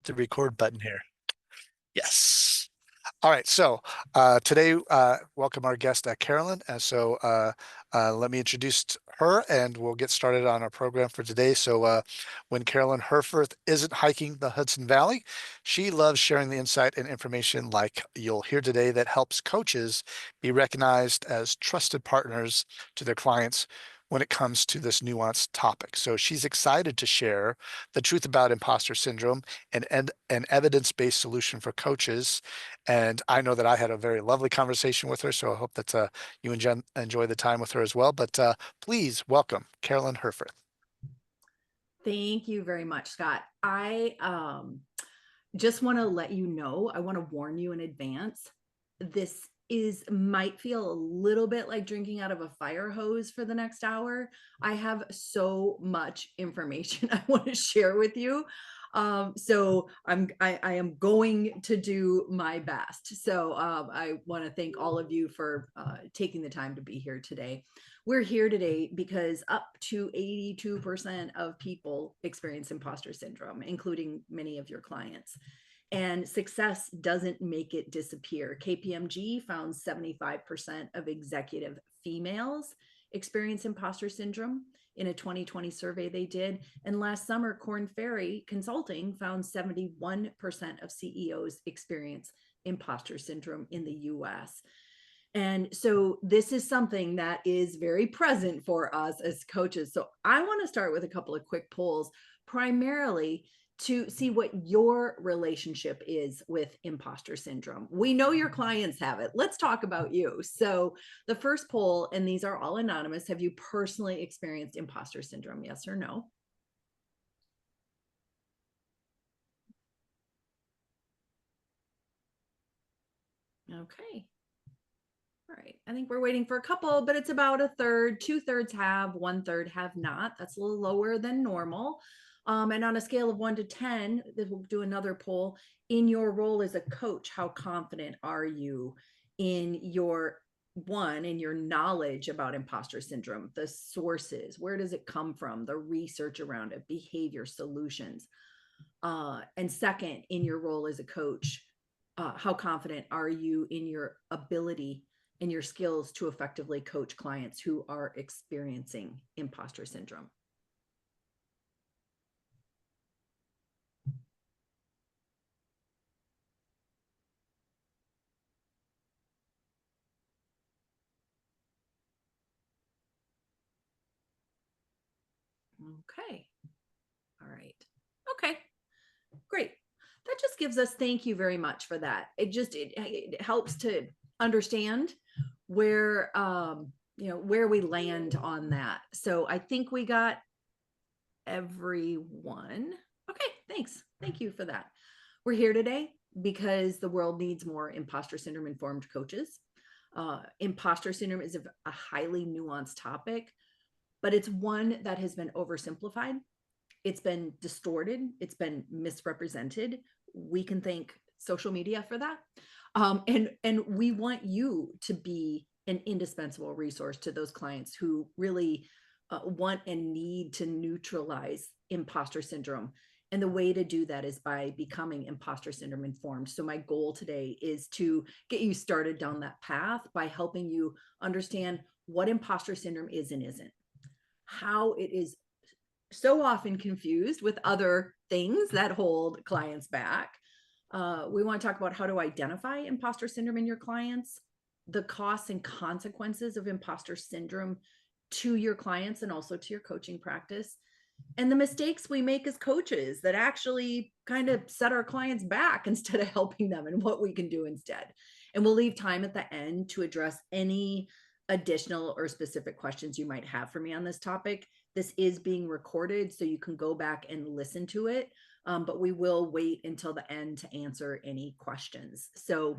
The record button here. Yes. All right. So today, welcome our guest, Carolyn. Let me introduce her and we'll get started on our program for today. When Carolyn Herfurth isn't hiking the Hudson Valley, she loves sharing the insight and information like you'll hear today that helps coaches be recognized as trusted partners to their clients when it comes to this nuanced topic. So she's excited to share the truth about imposter syndrome and an evidence-based solution for coaches. And I know that I had a very lovely conversation with her, so I hope that you enjoy the time with her as well. But please welcome Carolyn Herfurth. Thank you very much, Scott. I just want to let you know, I want to warn you in advance. This might feel a little bit like drinking out of a fire hose for the next hour. I have so much information I want to share with you. So I am going to do my best. So I want to thank all of you for taking the time to be here today. We're here today because up to 82% of people experience imposter syndrome, including many of your clients. And success doesn't make it disappear. KPMG found 75% of executive females experience imposter syndrome in a 2020 survey they did. And last summer, Korn Ferry Consulting found 71% of CEOs experience imposter syndrome in the US. And so this is something that is very present for us as coaches. So I want to start with a couple of quick polls, primarily to see what your relationship is with imposter syndrome. We know your clients have it. Let's talk about you. So the first poll, and these are all anonymous, have you personally experienced imposter syndrome? Yes or no? Okay. All right. I think we're waiting for a couple, but it's about a third. 2/3 have, 1/3 have not. That's a little lower than normal. And on a scale of 1 to 10, we'll do another poll. In your role as a coach, how confident are you in your knowledge about imposter syndrome, the sources, where does it come from, the research around it, behavior solutions? And second, in your role as a coach, how confident are you in your ability and your skills to effectively coach clients who are experiencing imposter syndrome? Okay. All right. Okay. Great. That just gives us, thank you very much for that. It helps to understand where where we land on that. So I think we got everyone. Okay, thanks. Thank you for that. We're here today because the world needs more imposter syndrome informed coaches. Imposter syndrome is a highly nuanced topic, but it's one that has been oversimplified. It's been distorted. It's been misrepresented. We can thank social media for that. And we want you to be an indispensable resource to those clients who really want and need to neutralize imposter syndrome. And the way to do that is by becoming imposter syndrome informed. So my goal today is to get you started down that path by helping you understand what imposter syndrome is and isn't, how it is so often confused with other things that hold clients back. We want to talk about how to identify imposter syndrome in your clients, the costs and consequences of imposter syndrome to your clients and also to your coaching practice, and the mistakes we make as coaches that actually kind of set our clients back instead of helping them, and what we can do instead. And we'll leave time at the end to address any additional or specific questions you might have for me on this topic. This is being recorded, so you can go back and listen to it, but we will wait until the end to answer any questions. So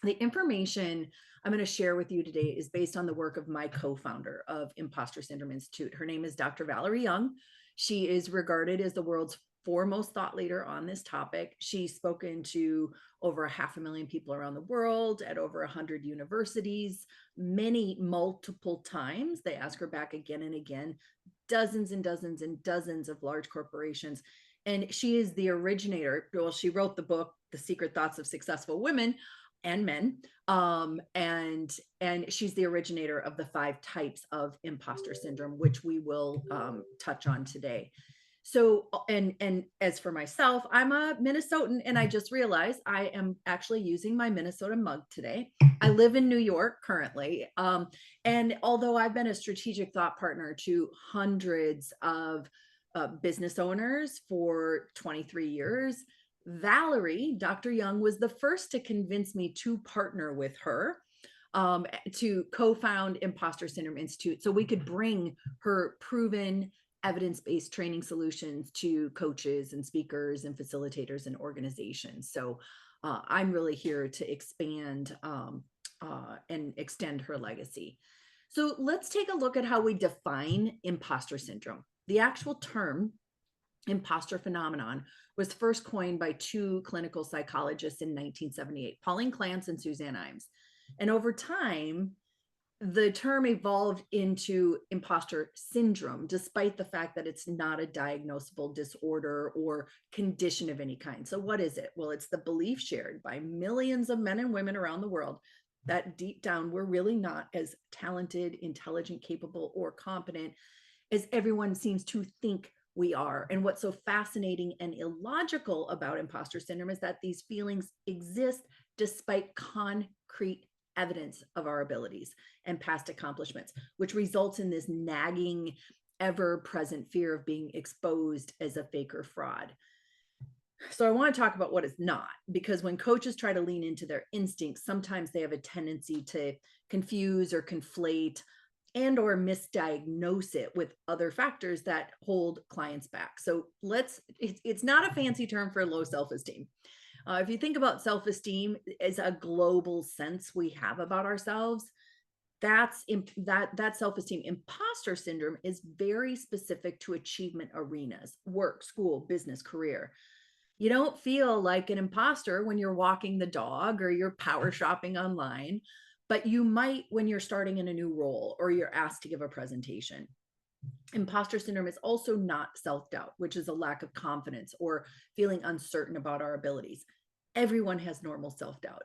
the information I'm going to share with you today is based on the work of my co-founder of Imposter Syndrome Institute. Her name is Dr. Valerie Young. She is regarded as the world's foremost thought leader on this topic. She's spoken to over 500,000 people around the world at over 100 universities, many multiple times. They ask her back again and again, dozens and dozens and dozens of large corporations. And she is the originator. Well, she wrote the book, The Secret Thoughts of Successful Women and Men. And she's the originator of the 5 types of imposter syndrome, which we will touch on today. So, and as for myself, I'm a Minnesotan, and I just realized I am actually using my Minnesota mug today. I live in New York currently. And although I've been a strategic thought partner to hundreds of business owners for 23 years, Valerie, Dr. Young, was the first to convince me to partner with her to co-found Imposter Syndrome Institute so we could bring her proven evidence-based training solutions to coaches and speakers and facilitators and organizations. So I'm really here to expand and extend her legacy. So let's take a look at how we define imposter syndrome. The actual term imposter phenomenon was first coined by 2 clinical psychologists in 1978, Pauline Clance and Suzanne Imes. And over time, the term evolved into imposter syndrome, despite the fact that it's not a diagnosable disorder or condition of any kind. So what is it? Well, it's the belief shared by millions of men and women around the world that deep down, we're really not as talented, intelligent, capable, or competent as everyone seems to think we are. And what's so fascinating and illogical about imposter syndrome is that these feelings exist despite concrete evidence of our abilities and past accomplishments, which results in this nagging, ever-present fear of being exposed as a fake or fraud. So I want to talk about what it's not, because when coaches try to lean into their instincts, sometimes they have a tendency to confuse or conflate and or misdiagnose it with other factors that hold clients back. So it's not a fancy term for low self-esteem. If you think about self-esteem as a global sense we have about ourselves, that self-esteem. Imposter syndrome is very specific to achievement arenas: work, school, business, career. You don't feel like an imposter when you're walking the dog or you're power shopping online, but you might when you're starting in a new role or you're asked to give a presentation. Imposter syndrome is also not self-doubt, which is a lack of confidence or feeling uncertain about our abilities. Everyone has normal self-doubt.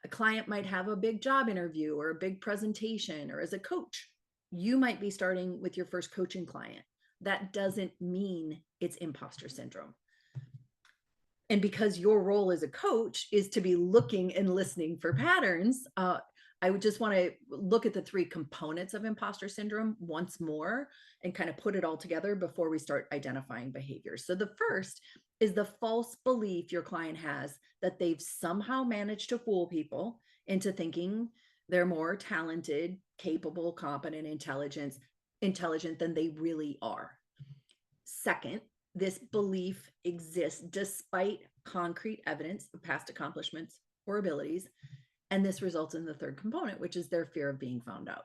A client might have a big job interview or a big presentation, or as a coach, you might be starting with your first coaching client. That doesn't mean it's imposter syndrome. And because your role as a coach is to be looking and listening for patterns, I would just want to look at the 3 components of imposter syndrome once more and kind of put it all together before we start identifying behaviors. So the first is the false belief your client has that they've somehow managed to fool people into thinking they're more talented, capable, competent, intelligent than they really are. Second, this belief exists despite concrete evidence of past accomplishments or abilities. And this results in the third component, which is their fear of being found out.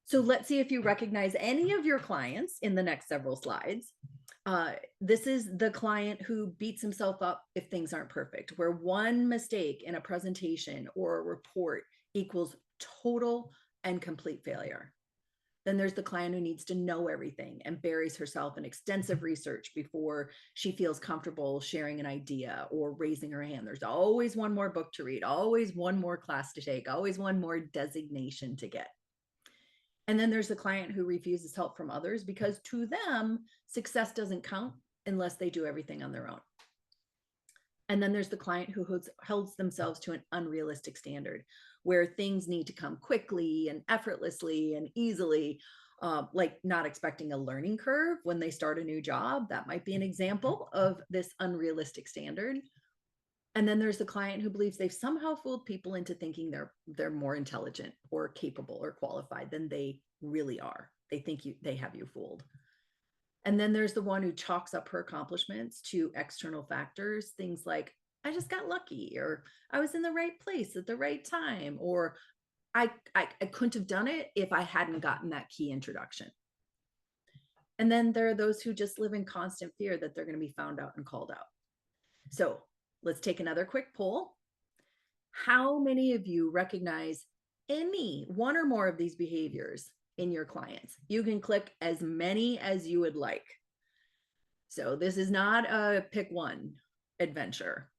So let's see if you recognize any of your clients in the next several slides. This is the client who beats himself up if things aren't perfect, where one mistake in a presentation or a report equals total and complete failure. Then there's the client who needs to know everything and buries herself in extensive research before she feels comfortable sharing an idea or raising her hand. There's always one more book to read, always one more class to take, always one more designation to get. And then there's the client who refuses help from others because to them, success doesn't count unless they do everything on their own. And then there's the client who holds themselves to an unrealistic standard where things need to come quickly and effortlessly and easily, like not expecting a learning curve when they start a new job. That might be an example of this unrealistic standard. And then there's the client who believes they've somehow fooled people into thinking they're more intelligent or capable or qualified than they really are. They think they have you fooled. And then there's the one who chalks up her accomplishments to external factors, things like, I just got lucky, or I was in the right place at the right time, or I couldn't have done it if I hadn't gotten that key introduction. And then there are those who just live in constant fear that they're going to be found out and called out. So let's take another quick poll. How many of you recognize any one or more of these behaviors in your clients? You can click as many as you would like. So this is not a pick one adventure.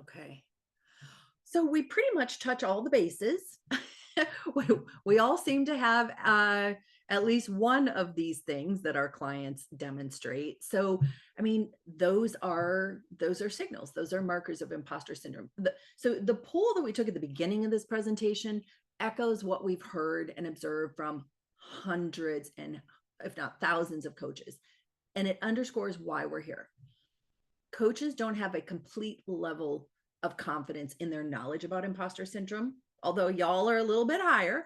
Okay. So we pretty much touch all the bases. we all seem to have at least one of these things that our clients demonstrate. So, I mean, those are signals. Those are markers of imposter syndrome. So the poll that we took at the beginning of this presentation echoes what we've heard and observed from hundreds and if not thousands of coaches. And it underscores why we're here. Coaches don't have a complete level of confidence in their knowledge about imposter syndrome, although y'all are a little bit higher,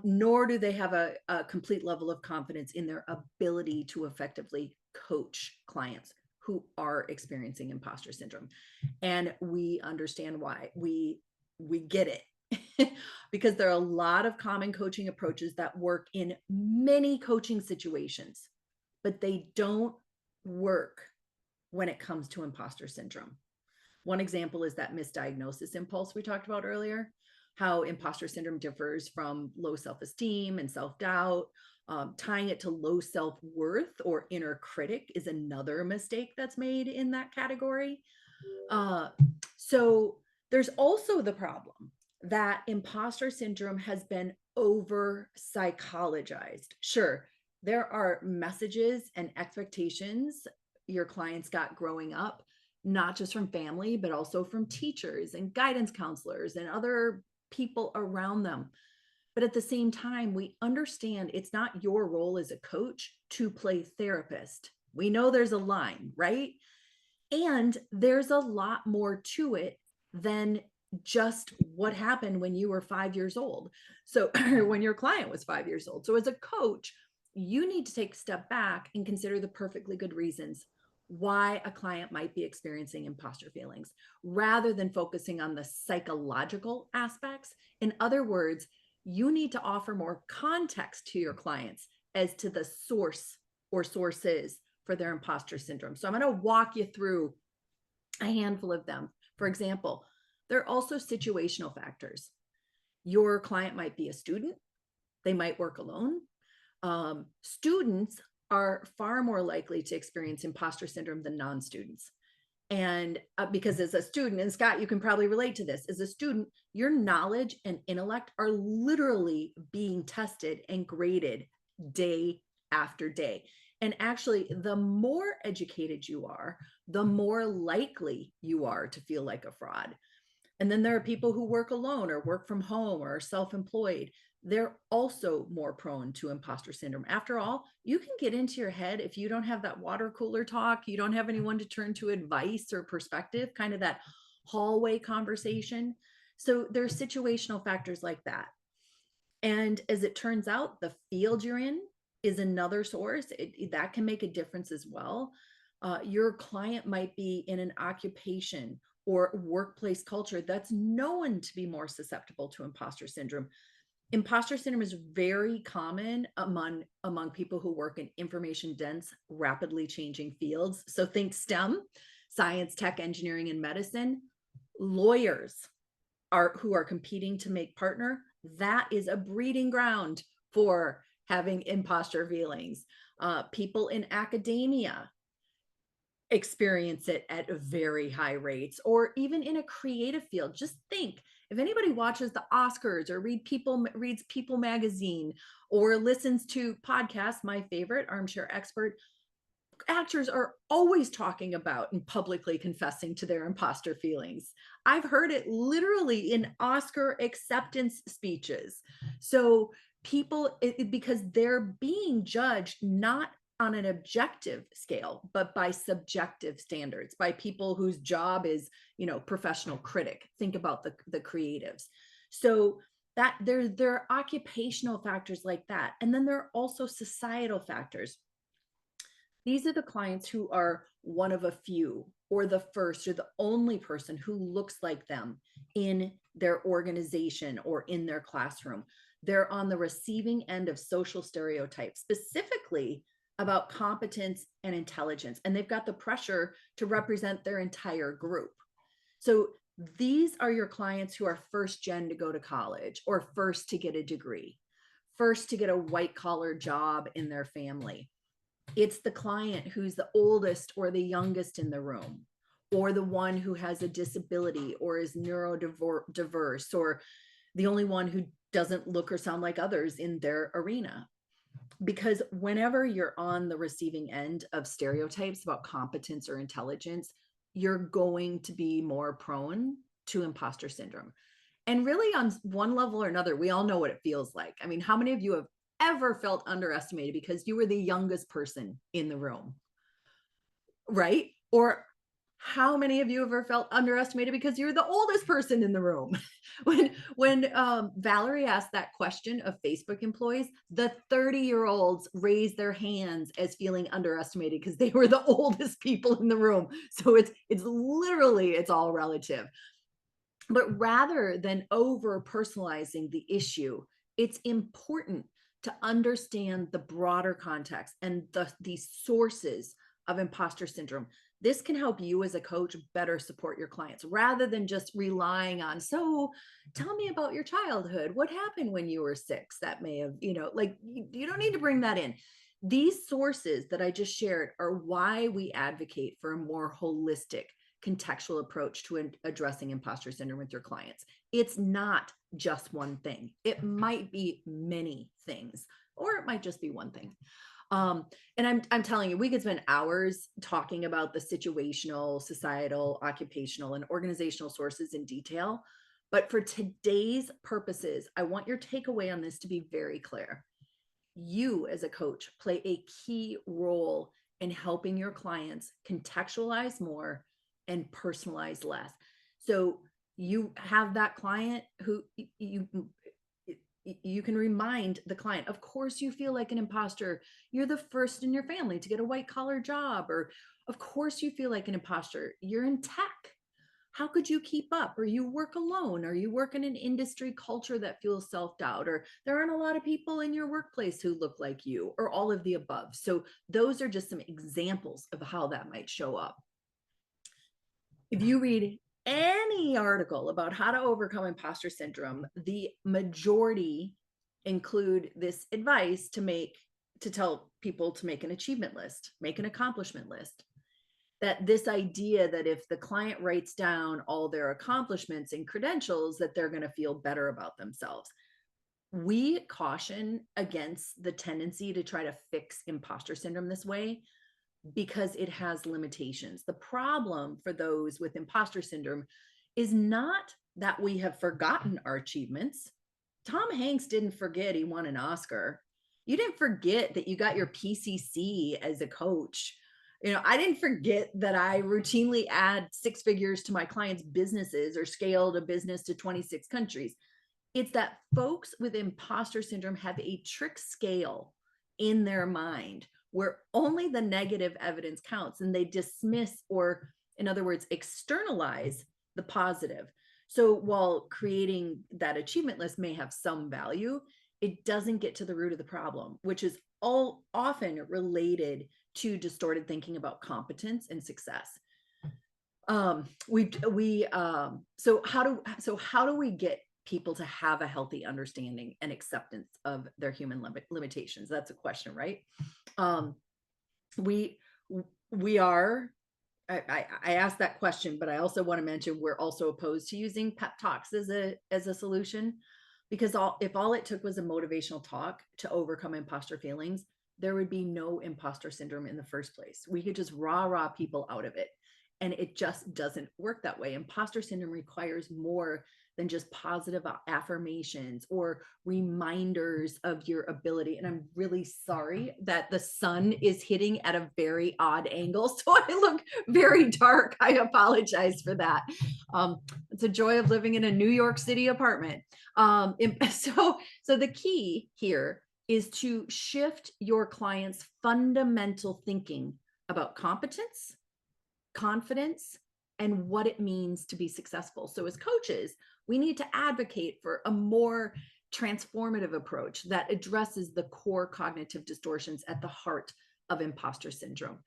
nor do they have a complete level of confidence in their ability to effectively coach clients who are experiencing imposter syndrome. And we understand why. We get it. Because there are a lot of common coaching approaches that work in many coaching situations, but they don't work when it comes to imposter syndrome. One example is that misdiagnosis impulse we talked about earlier, how imposter syndrome differs from low self-esteem and self-doubt. Tying it to low self-worth or inner critic is another mistake that's made in that category. So there's also the problem that imposter syndrome has been over psychologized. Sure, there are messages and expectations your clients got growing up, not just from family, but also from teachers and guidance counselors and other people around them. But at the same time, we understand it's not your role as a coach to play therapist. We know there's a line, right? And there's a lot more to it than just what happened when you were 5 years old. So when your client was 5 years old. So as a coach, you need to take a step back and consider the perfectly good reasons why a client might be experiencing imposter feelings rather than focusing on the psychological aspects. In other words, you need to offer more context to your clients as to the source or sources for their imposter syndrome. So I'm going to walk you through a handful of them. For example, there are also situational factors. Your client might be a student, they might work alone. Students are far more likely to experience imposter syndrome than non-students. And because as a student, and Scott, you can probably relate to this, as a student, your knowledge and intellect are literally being tested and graded day after day. And actually, the more educated you are, the more likely you are to feel like a fraud. And then there are people who work alone or work from home or are self-employed. They're also more prone to imposter syndrome. After all, you can get into your head if you don't have that water cooler talk, you don't have anyone to turn to advice or perspective, kind of that hallway conversation. So there's situational factors like that. And as it turns out, the field you're in is another source. That can make a difference as well. Your client might be in an occupation or workplace culture that's known to be more susceptible to imposter syndrome. Imposter syndrome is very common among people who work in information dense, rapidly changing fields. So think STEM, science, tech, engineering, and medicine. Lawyers who are competing to make partner. That is a breeding ground for having imposter feelings. People in academia experience it at very high rates, or even in a creative field. Just think, if anybody watches the Oscars or reads People magazine or listens to podcasts, my favorite, Armchair Expert, actors are always talking about and publicly confessing to their imposter feelings. I've heard it literally in Oscar acceptance speeches. So people, because they're being judged not on an objective scale, but by subjective standards, by people whose job is, professional critic. Think about the creatives. So that there are occupational factors like that. And then there are also societal factors. These are the clients who are one of a few or the first or the only person who looks like them in their organization or in their classroom. They're on the receiving end of social stereotypes, specifically about competence and intelligence. And they've got the pressure to represent their entire group. So these are your clients who are first gen to go to college, or first to get a degree, first to get a white collar job in their family. It's the client who's the oldest or the youngest in the room, or the one who has a disability or is neurodiverse, or the only one who doesn't look or sound like others in their arena. Because whenever you're on the receiving end of stereotypes about competence or intelligence, you're going to be more prone to imposter syndrome. And really, on one level or another, we all know what it feels like. I mean, how many of you have ever felt underestimated because you were the youngest person in the room, right? Or how many of you have ever felt underestimated because you're the oldest person in the room? when Valerie asked that question of Facebook employees, the 30-year-olds raised their hands as feeling underestimated because they were the oldest people in the room. So it's literally, it's all relative. But rather than over personalizing the issue, it's important to understand the broader context and the sources of imposter syndrome. This can help you as a coach better support your clients rather than just relying on, so tell me about your childhood. What happened when you were 6? That may have, like, you don't need to bring that in. These sources that I just shared are why we advocate for a more holistic, contextual approach to addressing imposter syndrome with your clients. It's not just one thing. It might be many things, or it might just be one thing. And I'm telling you, we could spend hours talking about the situational, societal, occupational, and organizational sources in detail. But for today's purposes, I want your takeaway on this to be very clear. You as a coach play a key role in helping your clients contextualize more and personalize less. So you have that client who you can remind the client, of course you feel like an imposter. You're the first in your family to get a white collar job. Or of course you feel like an imposter. You're in tech. How could you keep up? Or you work alone, or you work in an industry culture that feels self-doubt, or there aren't a lot of people in your workplace who look like you, or all of the above. So those are just some examples of how that might show up. If you read any article about how to overcome imposter syndrome, the majority include this advice to tell people to make an achievement list, make an accomplishment list. That this idea that if the client writes down all their accomplishments and credentials, that they're going to feel better about themselves. We caution against the tendency to try to fix imposter syndrome this way, because it has limitations. The problem for those with imposter syndrome is not that we have forgotten our achievements. Tom Hanks didn't forget he won an Oscar. You didn't forget that you got your PCC as a coach. I didn't forget that I routinely add 6 figures to my clients' businesses or scaled a business to 26 countries. It's that folks with imposter syndrome have a trick scale in their mind where only the negative evidence counts, and they dismiss, or in other words, externalize the positive. So while creating that achievement list may have some value, it doesn't get to the root of the problem, which is all often related to distorted thinking about competence and success. So how do we get people to have a healthy understanding and acceptance of their human limitations? That's a question, right? We are, I asked that question, but I also want to mention we're also opposed to using pep talks as a solution, because if all it took was a motivational talk to overcome imposter feelings, there would be no imposter syndrome in the first place. We could just rah people out of it. And it just doesn't work that way. Imposter syndrome requires more than just positive affirmations or reminders of your ability. And I'm really sorry that the sun is hitting at a very odd angle, so I look very dark. I apologize for that. It's a joy of living in a New York City apartment. So the key here is to shift your client's fundamental thinking about competence confidence, and what it means to be successful. So as coaches, we need to advocate for a more transformative approach that addresses the core cognitive distortions at the heart of imposter syndrome.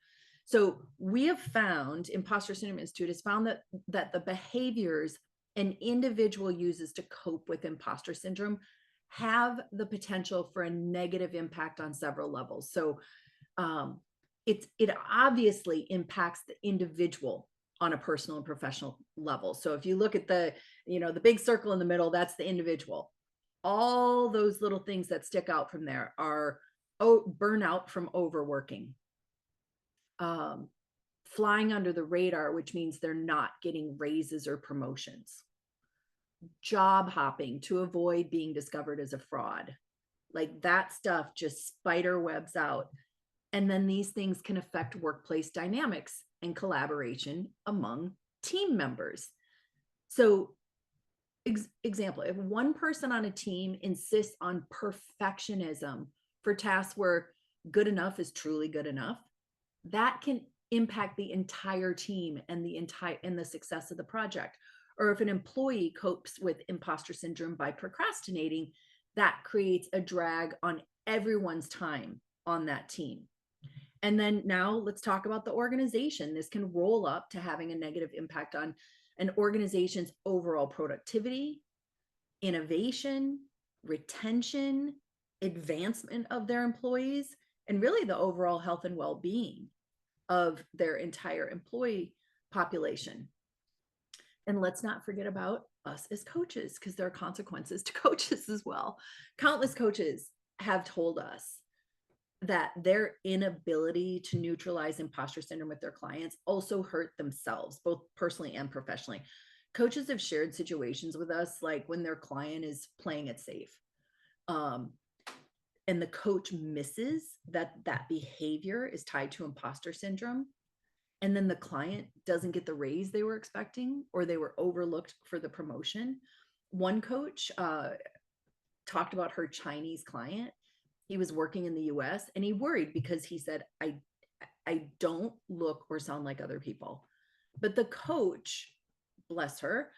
So we have found, Imposter Syndrome Institute has found that the behaviors an individual uses to cope with imposter syndrome have the potential for a negative impact on several levels. So it obviously impacts the individual on a personal and professional level. So if you look at the big circle in the middle, that's the individual. All those little things that stick out from there are burnout from overworking, flying under the radar, which means they're not getting raises or promotions, job hopping to avoid being discovered as a fraud. Like that stuff just spider webs out. And then these things can affect workplace dynamics and collaboration among team members. So, example, if one person on a team insists on perfectionism for tasks where good enough is truly good enough, that can impact the entire team and the success of the project. Or if an employee copes with imposter syndrome by procrastinating, that creates a drag on everyone's time on that team. And then now let's talk about the organization. This can roll up to having a negative impact on an organization's overall productivity, innovation, retention, advancement of their employees, and really the overall health and well-being of their entire employee population. And let's not forget about us as coaches, because there are consequences to coaches as well. Countless coaches have told us that their inability to neutralize imposter syndrome with their clients also hurt themselves, both personally and professionally. Coaches have shared situations with us, like when their client is playing it safe, and the coach misses that behavior is tied to imposter syndrome, and then the client doesn't get the raise they were expecting, or they were overlooked for the promotion. One coach talked about her Chinese client. He was working in the US and he worried because he said, I don't look or sound like other people. But the coach, bless her,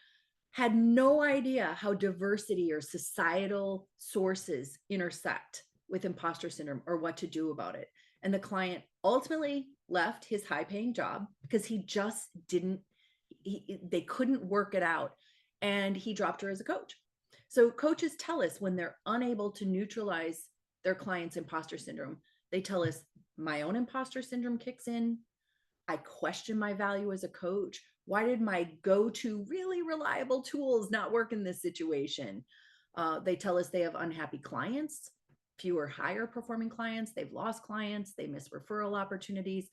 had no idea how diversity or societal sources intersect with imposter syndrome or what to do about it. And the client ultimately left his high-paying job because he just they couldn't work it out. And he dropped her as a coach. So coaches tell us when they're unable to neutralize their clients' imposter syndrome, they tell us, my own imposter syndrome kicks in. I question my value as a coach. Why did my go-to really reliable tools not work in this situation? They tell us they have unhappy clients, fewer higher performing clients. They've lost clients. They miss referral opportunities.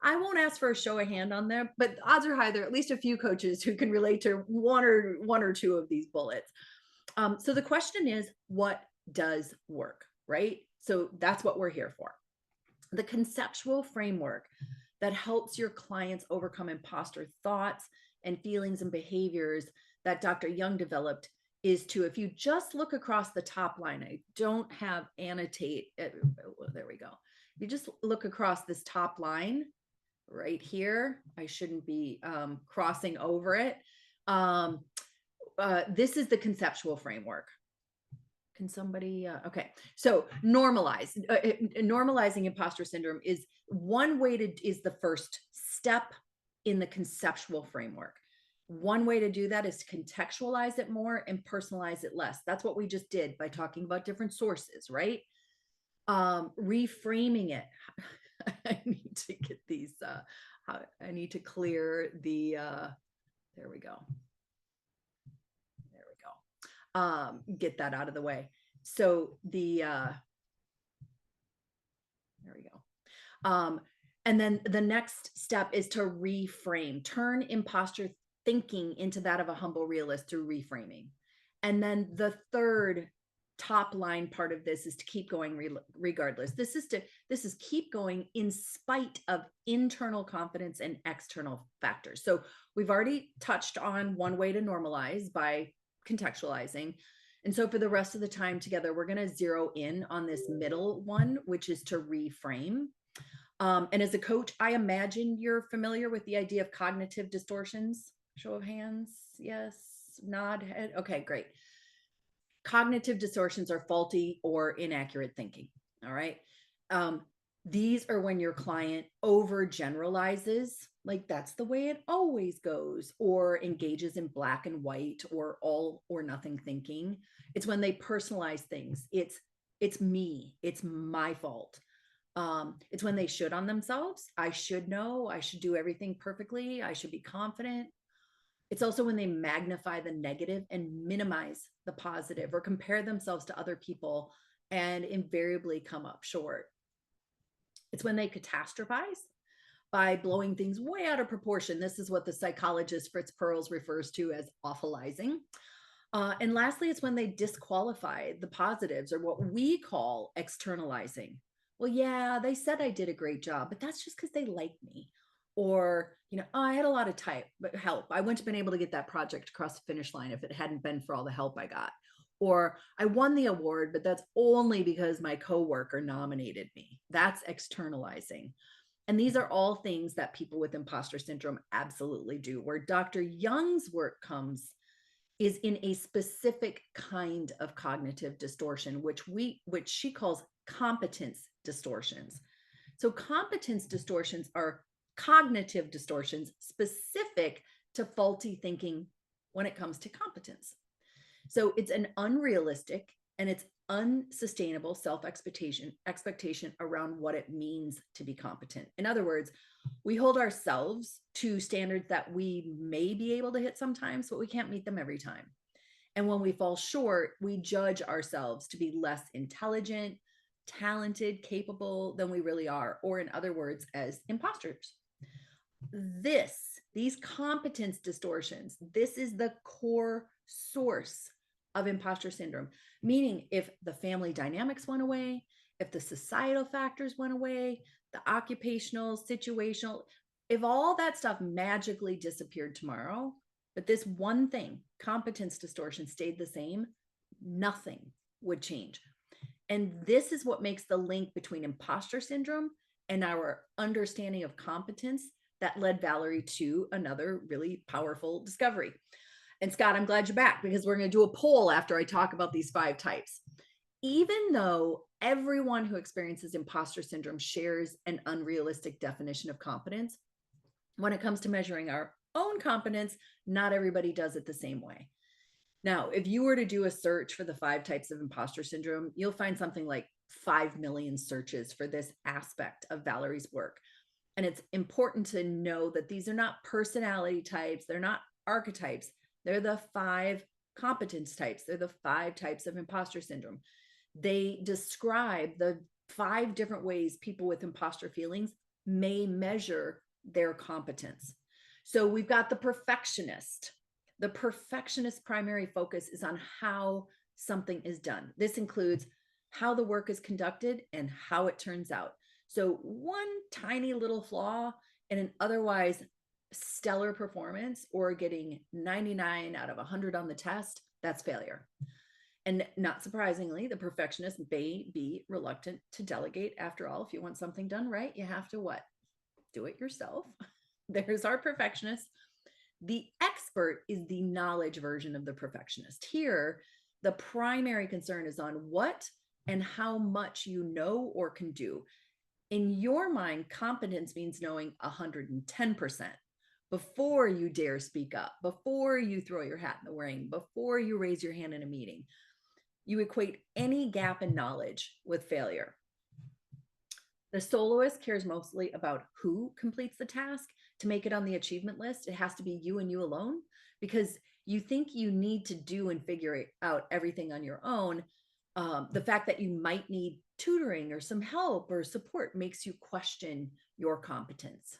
I won't ask for a show of hand on them, but odds are high there are at least a few coaches who can relate to one or two of these bullets. So the question is, what does work, right? So that's what we're here for. The conceptual framework that helps your clients overcome imposter thoughts and feelings and behaviors that Dr. Young developed is to, if you just look across the top line, I don't have annotate, there we go. If you just look across this top line right here, I shouldn't be crossing over it. This is the conceptual framework. Can somebody, okay. So normalizing imposter syndrome is one way is the first step in the conceptual framework. One way to do that is to contextualize it more and personalize it less. That's what we just did by talking about different sources, right? Reframing it. I need to get these, I need to clear the, there we go. Get that out of the way. So there we go. And then the next step is to reframe, turn imposter thinking into that of a humble realist through reframing. And then the third top line part of this is to keep going regardless. This is keep going in spite of internal confidence and external factors. So we've already touched on one way to normalize by contextualizing. And so for the rest of the time together, we're going to zero in on this middle one, which is to reframe. And as a coach, I imagine you're familiar with the idea of cognitive distortions. Show of hands. Yes. Nod head. Okay, great. Cognitive distortions are faulty or inaccurate thinking. All right. Um, these are when your client overgeneralizes, like that's the way it always goes, or engages in black and white or all or nothing thinking. It's when they personalize things. It's me. It's my fault. It's when they should on themselves. I should know. I should do everything perfectly. I should be confident. It's also when they magnify the negative and minimize the positive or compare themselves to other people and invariably come up short. It's when they catastrophize by blowing things way out of proportion. This is what the psychologist Fritz Perls refers to as awfulizing. And lastly, it's when they disqualify the positives or what we call externalizing. Well, yeah, they said I did a great job, but that's just because they like me. Or, oh, I had a lot of help. I wouldn't have been able to get that project across the finish line if it hadn't been for all the help I got. Or I won the award, but that's only because my coworker nominated me. That's externalizing. And these are all things that people with imposter syndrome absolutely do. Where Dr. Young's work comes is in a specific kind of cognitive distortion, which she calls competence distortions. So competence distortions are cognitive distortions specific to faulty thinking when it comes to competence. So it's an unrealistic and it's unsustainable expectation around what it means to be competent. In other words, we hold ourselves to standards that we may be able to hit sometimes, but we can't meet them every time. And when we fall short, we judge ourselves to be less intelligent, talented, capable than we really are, or in other words, as imposters. These competence distortions, this is the core source of imposter syndrome. Meaning, if the family dynamics went away, if the societal factors went away, the occupational, situational, if all that stuff magically disappeared tomorrow, but this one thing, competence distortion, stayed the same, nothing would change. And this is what makes the link between imposter syndrome and our understanding of competence that led Valerie to another really powerful discovery. And Scott, I'm glad you're back because we're going to do a poll after I talk about these 5 types. Even though everyone who experiences imposter syndrome shares an unrealistic definition of competence, when it comes to measuring our own competence, not everybody does it the same way. Now, if you were to do a search for the 5 types of imposter syndrome, you'll find something like 5 million searches for this aspect of Valerie's work. And it's important to know that these are not personality types. They're not archetypes. They're the 5 competence types. They're the 5 types of imposter syndrome. They describe the 5 different ways people with imposter feelings may measure their competence. So we've got the perfectionist. The perfectionist primary focus is on how something is done. This includes how the work is conducted and how it turns out. So one tiny little flaw in an otherwise stellar performance or getting 99 out of 100 on the test, that's failure. And not surprisingly, the perfectionist may be reluctant to delegate. After all, if you want something done right, you have to what? Do it yourself. There's our perfectionist. The expert is the knowledge version of the perfectionist. Here, the primary concern is on what and how much you know or can do. In your mind, competence means knowing 110% before you dare speak up, before you throw your hat in the ring, before you raise your hand in a meeting. You equate any gap in knowledge with failure. The soloist cares mostly about who completes the task. To make it on the achievement list, it has to be you and you alone because you think you need to do and figure out everything on your own. The fact that you might need tutoring or some help or support makes you question your competence.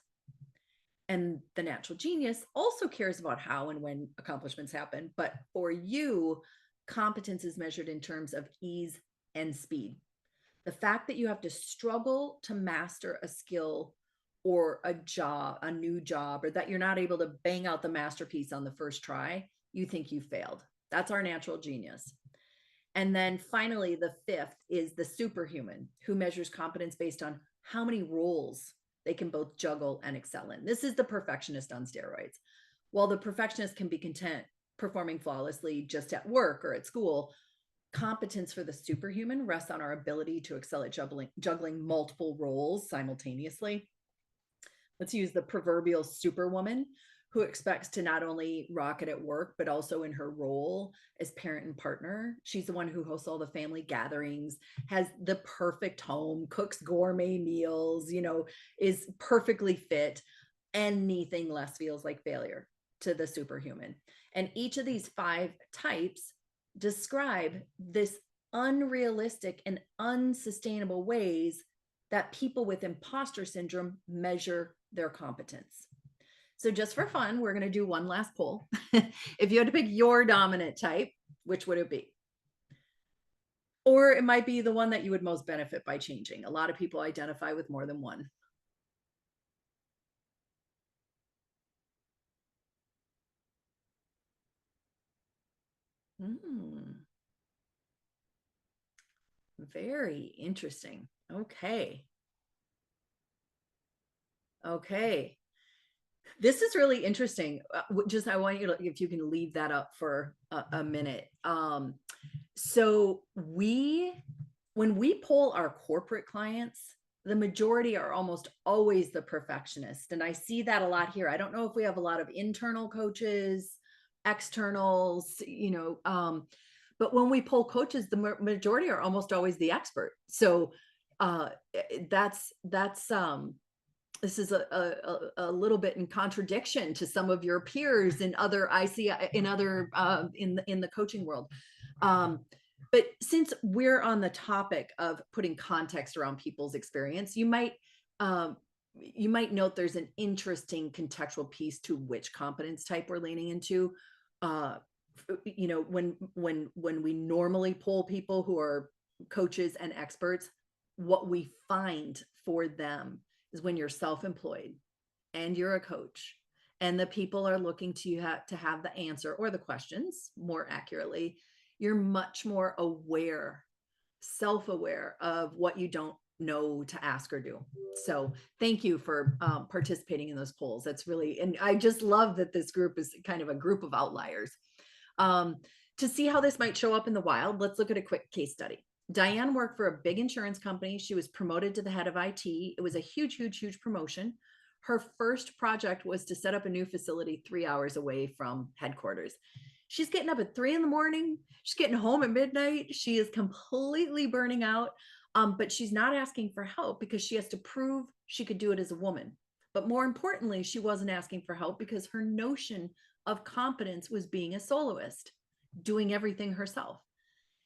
And the natural genius also cares about how and when accomplishments happen. But for you, competence is measured in terms of ease and speed. The fact that you have to struggle to master a skill or a job, a new job, or that you're not able to bang out the masterpiece on the first try, you think you failed. That's our natural genius. And then finally, the fifth is the superhuman, who measures competence based on how many roles they can both juggle and excel in. This is the perfectionist on steroids. While the perfectionist can be content performing flawlessly just at work or at school, competence for the superhuman rests on our ability to excel at juggling multiple roles simultaneously. Let's use the proverbial superwoman who expects to not only rock it at work, but also in her role as parent and partner. She's the one who hosts all the family gatherings, has the perfect home, cooks gourmet meals, is perfectly fit. Anything less feels like failure to the superhuman. And each of these 5 types describe this unrealistic and unsustainable ways that people with imposter syndrome measure their competence. So just for fun, we're going to do one last poll. If you had to pick your dominant type, which would it be? Or it might be the one that you would most benefit by changing. A lot of people identify with more than one. Very interesting. Okay. This is really interesting. Just I want you to, if you can leave that up for a minute. So when we poll our corporate clients, the majority are almost always the perfectionist. And I see that a lot here. I don't know if we have a lot of internal coaches, externals, but when we poll coaches, the majority are almost always the expert. So that's this is a little bit in contradiction to some of your peers in other ICF in the coaching world. But since we're on the topic of putting context around people's experience, you might note there's an interesting contextual piece to which competence type we're leaning into. When we normally poll people who are coaches and experts, what we find for them is when you're self-employed and you're a coach and the people are looking to you to have the answer or the questions more accurately, you're much more aware, self-aware of what you don't know to ask or do. So thank you for participating in those polls. That's really, and I just love that this group is kind of a group of outliers. To see how this might show up in the wild, let's look at a quick case study. Diane worked for a big insurance company. She was promoted to the head of IT. It was a huge, huge, huge promotion. Her first project was to set up a new facility 3 hours away from headquarters. She's getting up at 3 a.m. She's getting home at midnight. She is completely burning out, but she's not asking for help because she has to prove she could do it as a woman. But more importantly, she wasn't asking for help because her notion of competence was being a soloist, doing everything herself.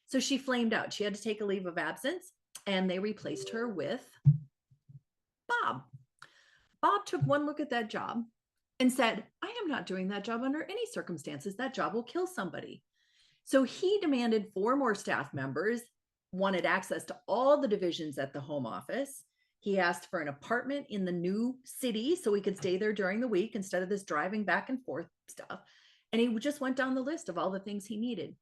So she flamed out. She had to take a leave of absence, and they replaced her with Bob. Bob took one look at that job and said, I am not doing that job under any circumstances. That job will kill somebody. So he demanded 4 more staff members, wanted access to all the divisions at the home office. He asked for an apartment in the new city so he could stay there during the week instead of this driving back and forth stuff. And he just went down the list of all the things he needed.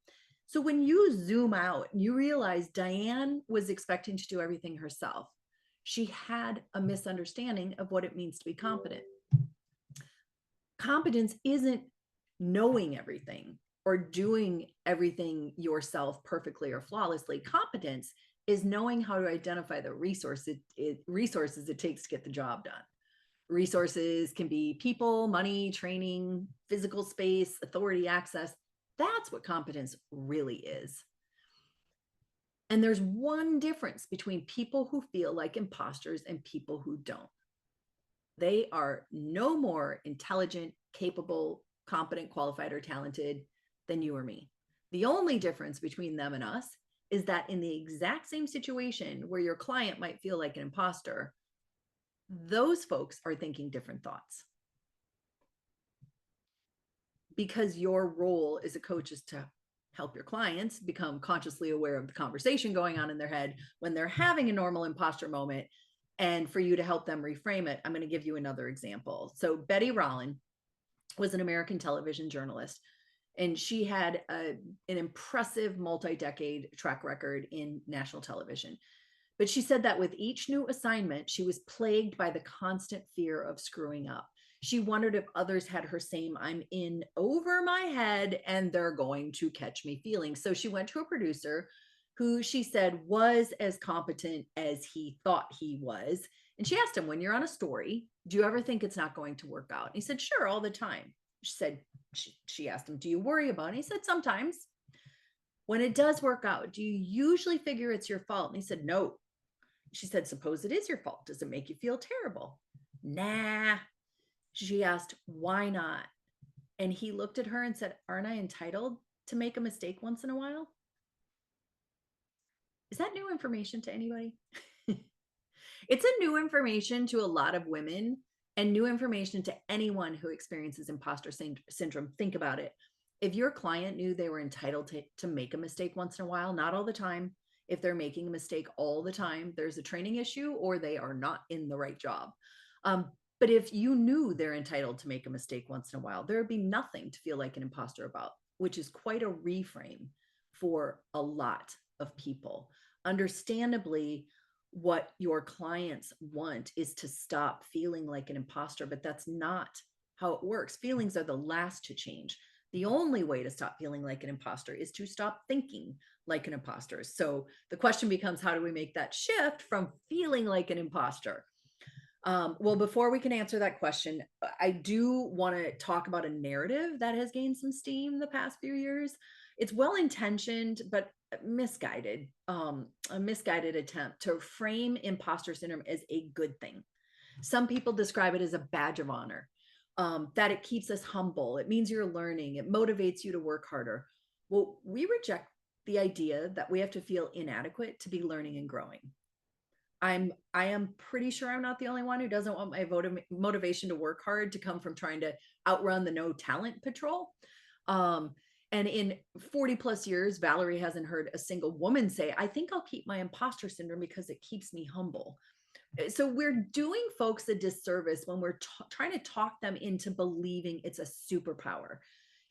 So when you zoom out, you realize Diane was expecting to do everything herself. She had a misunderstanding of what it means to be competent. Competence isn't knowing everything or doing everything yourself perfectly or flawlessly. Competence is knowing how to identify the resources it takes to get the job done. Resources can be people, money, training, physical space, authority, access. That's what competence really is. And there's one difference between people who feel like imposters and people who don't. They are no more intelligent, capable, competent, qualified, or talented than you or me. The only difference between them and us is that in the exact same situation where your client might feel like an imposter, those folks are thinking different thoughts. Because your role as a coach is to help your clients become consciously aware of the conversation going on in their head when they're having a normal imposter moment, and for you to help them reframe it. I'm going to give you another example. So Betty Rollin was an American television journalist. And she had an impressive multi-decade track record in national television. But she said that with each new assignment, she was plagued by the constant fear of screwing up. She wondered if others had her same "I'm in over my head and they're going to catch me" feeling. So she went to a producer who she said was as competent as he thought he was. And she asked him, "When you're on a story, do you ever think it's not going to work out?" And he said, "Sure, all the time." She said, she asked him, "Do you worry about it?" And he said, "Sometimes." "When it does work out, do you usually figure it's your fault?" And he said, "No." She said, "Suppose it is your fault. Does it make you feel terrible?" "Nah." She asked, "Why not?" And he looked at her and said, "Aren't I entitled to make a mistake once in a while?" Is that new information to anybody? It's a new information to a lot of women and new information to anyone who experiences imposter syndrome. Think about it. If your client knew they were entitled to make a mistake once in a while, not all the time, if they're making a mistake all the time, there's a training issue or they are not in the right job. But if you knew they're entitled to make a mistake once in a while, there would be nothing to feel like an imposter about, which is quite a reframe for a lot of people. Understandably, what your clients want is to stop feeling like an imposter, but that's not how it works. Feelings are the last to change. The only way to stop feeling like an imposter is to stop thinking like an imposter. So the question becomes, how do we make that shift from feeling like an imposter? Well, before we can answer that question, I do want to talk about a narrative that has gained some steam the past few years. It's well intentioned, but misguided, a misguided attempt to frame imposter syndrome as a good thing. Some people describe it as a badge of honor, that it keeps us humble. It means you're learning, it motivates you to work harder. Well, we reject the idea that we have to feel inadequate to be learning and growing. I am pretty sure I'm not the only one who doesn't want my motivation to work hard to come from trying to outrun the no talent patrol. Um, and in 40 plus years, Valerie hasn't heard a single woman say, "I think I'll keep my imposter syndrome because it keeps me humble." So we're doing folks a disservice when we're trying to talk them into believing it's a superpower.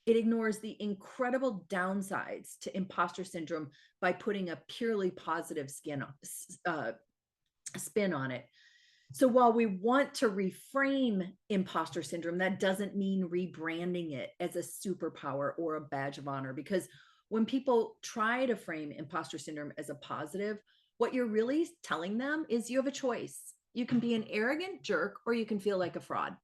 It ignores the incredible downsides to imposter syndrome by putting a purely positive spin on it. So while we want to reframe imposter syndrome, that doesn't mean rebranding it as a superpower or a badge of honor. Because when people try to frame imposter syndrome as a positive, what you're really telling them is you have a choice. You can be an arrogant jerk or you can feel like a fraud.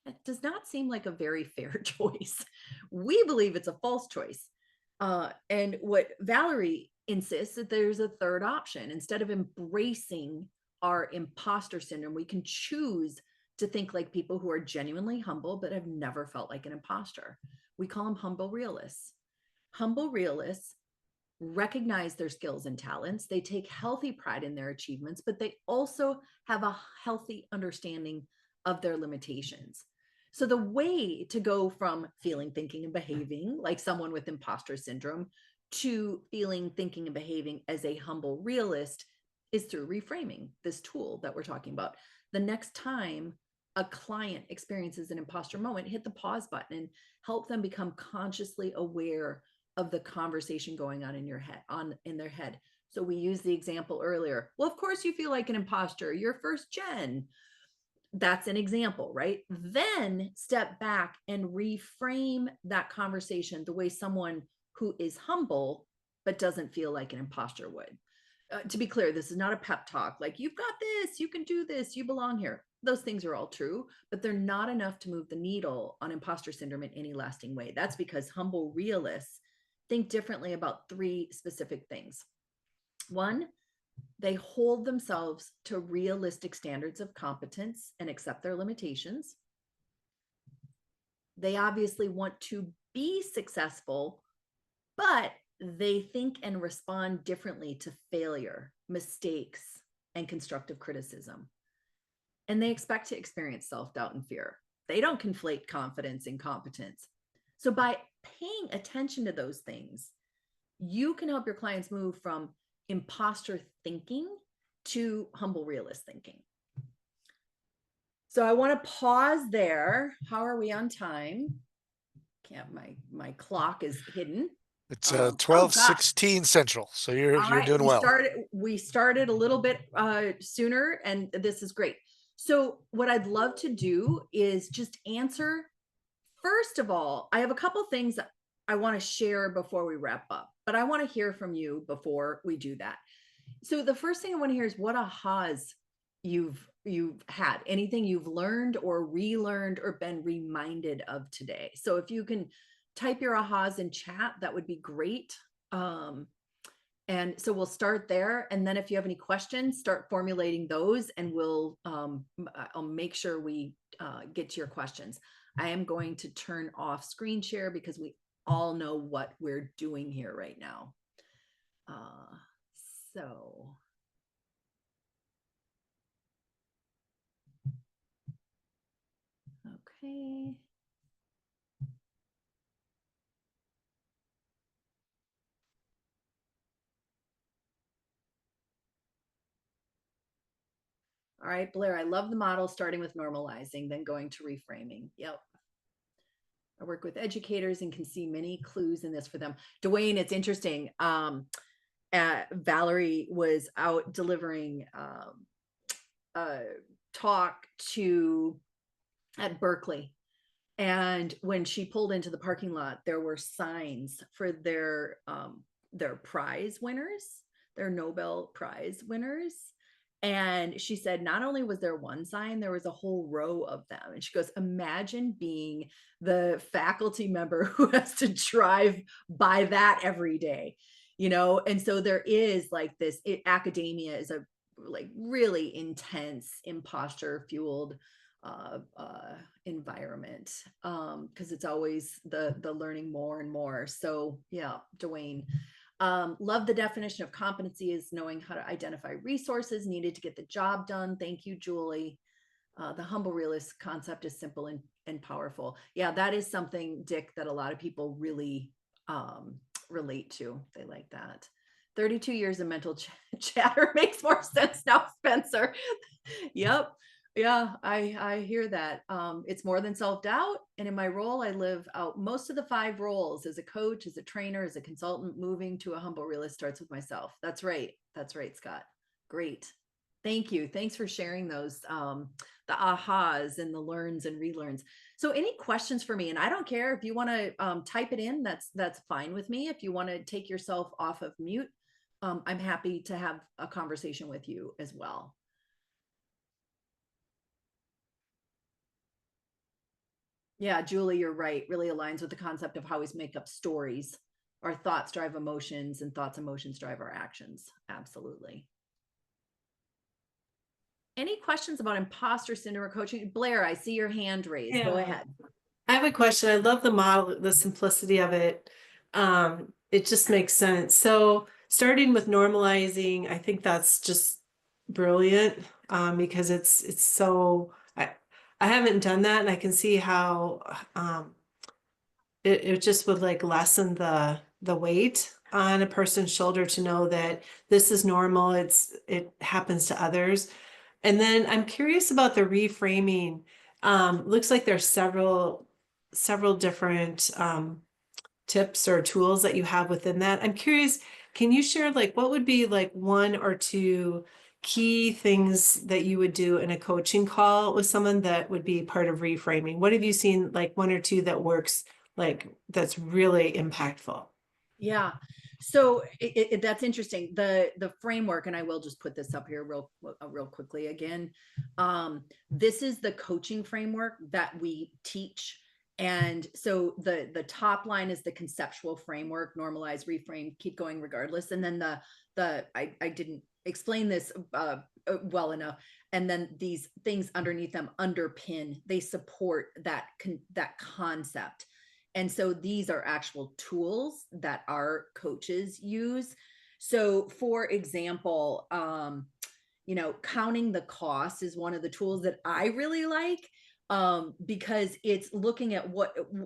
That does not seem like a very fair choice. We believe it's a false choice. And what Valerie insists that there's a third option. Instead of embracing our imposter syndrome, we can choose to think like people who are genuinely humble but have never felt like an imposter. We call them humble realists. Humble realists recognize their skills and talents. They take healthy pride in their achievements, but they also have a healthy understanding of their limitations. So the way to go from feeling, thinking, and behaving like someone with imposter syndrome to feeling, thinking, and behaving as a humble realist is through reframing this tool that we're talking about. The next time a client experiences an imposter moment, hit the pause button and help them become consciously aware of the conversation going on in their head. So we used the example earlier. Well, of course you feel like an imposter. You're first gen. That's an example, right? Then step back and reframe that conversation the way someone who is humble but doesn't feel like an imposter would. To be clear, this is not a pep talk like, "You've got this, you can do this, you belong here." Those things are all true, but they're not enough to move the needle on imposter syndrome in any lasting way. That's because humble realists think differently about three specific things. One, they hold themselves to realistic standards of competence and accept their limitations. They obviously want to be successful, but they think and respond differently to failure, mistakes, and constructive criticism. And they expect to experience self-doubt and fear. They don't conflate confidence and competence. So by paying attention to those things, you can help your clients move from imposter thinking to humble realist thinking. So I want to pause there. How are we on time? Yeah, my clock is hidden. It's Oh gosh. 12:16 Central, so All you're right, doing well. we started a little bit sooner, and this is great. So what I'd love to do is just answer. First of all, I have a couple things that I want to share before we wrap up, but I want to hear from you before we do that. So the first thing I want to hear is what ahas you've had, anything you've learned or relearned or been reminded of today. So if you can type your ahas in chat, that would be great. And so we'll start there. And then if you have any questions, start formulating those, and I'll make sure we get to your questions. I am going to turn off screen share because we all know what we're doing here right now. So okay. All right, Blair, I love the model starting with normalizing, then going to reframing. Yep. I work with educators and can see many clues in this for them. Dwayne, it's interesting. Valerie was out delivering a talk at Berkeley. And when she pulled into the parking lot, there were signs for their prize winners, their Nobel Prize winners. And she said, not only was there one sign, there was a whole row of them. And she goes, imagine being the faculty member who has to drive by that every day, And so there is like this, academia is a like really intense imposter fueled environment, because it's always the learning more and more. So yeah, Dwayne. Love the definition of competency is knowing how to identify resources needed to get the job done. Thank you, Julie. The humble realist concept is simple and powerful. Yeah, that is something, Dick, that a lot of people really relate to. They like that. 32 years of mental chatter makes more sense now, Spencer. Yep. Yeah, I hear that. It's more than self-doubt. And in my role, I live out most of the 5 roles as a coach, as a trainer, as a consultant. Moving to a humble realist starts with myself. That's right. That's right, Scott. Great. Thank you. Thanks for sharing those, the ahas and the learns and relearns. So any questions for me? And I don't care if you want to type it in, that's fine with me. If you want to take yourself off of mute, I'm happy to have a conversation with you as well. Yeah, Julie, you're right. Really aligns with the concept of how we make up stories. Our thoughts drive emotions, and thoughts, emotions drive our actions. Absolutely. Any questions about imposter syndrome or coaching? Blair, I see your hand raised. Go ahead. I have a question. I love the model, the simplicity of it. It just makes sense. So starting with normalizing, I think that's just brilliant, because it's so, I haven't done that, and I can see how it just would like lessen the weight on a person's shoulder to know that this is normal. It happens to others. And then I'm curious about the reframing. Looks like there's several different tips or tools that you have within that. I'm curious, can you share like what would be like 1 or 2 key things that you would do in a coaching call with someone that would be part of reframing? What have you seen, like 1 or 2 that works, like that's really impactful? Yeah. So that's interesting. The framework, and I will just put this up here real quickly again. This is the coaching framework that we teach. And so the top line is the conceptual framework: normalize, reframe, keep going regardless. And then I didn't explain this well enough. And then these things underneath them underpin, they support that concept. And so these are actual tools that our coaches use. So for example, counting the cost is one of the tools that I really like, because it's looking at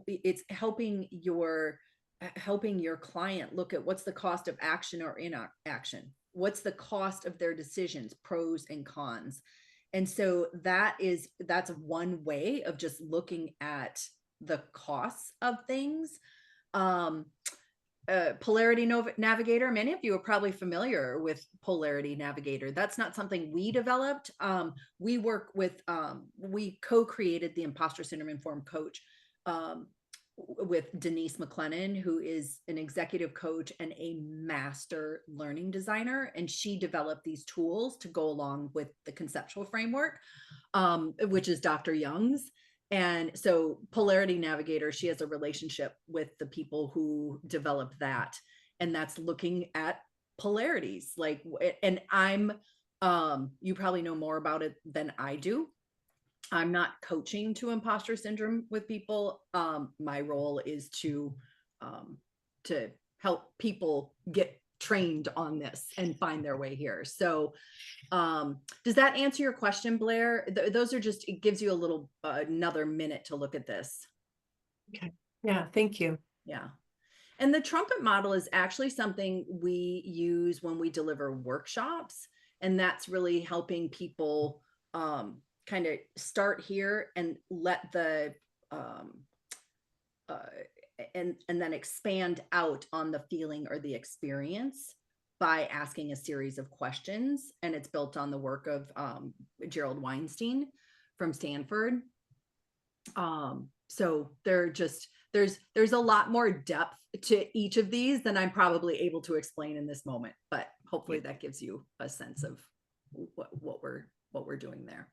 it's helping your client look at what's the cost of action or inaction. What's the cost of their decisions, pros and cons. And so that's one way of just looking at the costs of things. Polarity Navigator, many of you are probably familiar with Polarity Navigator. That's not something we developed. We work with, we co-created the Imposter Syndrome Informed Coach with Denise McLennan, who is an executive coach and a master learning designer. And she developed these tools to go along with the conceptual framework, which is Dr. Young's. And so Polarity Navigator, she has a relationship with the people who developed that. And that's looking at polarities. Like, and I'm, you probably know more about it than I do. I'm not coaching to imposter syndrome with people. My role is to help people get trained on this and find their way here. So does that answer your question, Blair? Those are just, it gives you a little, another minute to look at this. Okay. Yeah. Thank you. Yeah. And the trumpet model is actually something we use when we deliver workshops. And that's really helping people kind of start here and let the, and then expand out on the feeling or the experience by asking a series of questions. And it's built on the work of Gerald Weinstein from Stanford. So they're just, there's a lot more depth to each of these than I'm probably able to explain in this moment, but hopefully that gives you a sense of what we're doing there.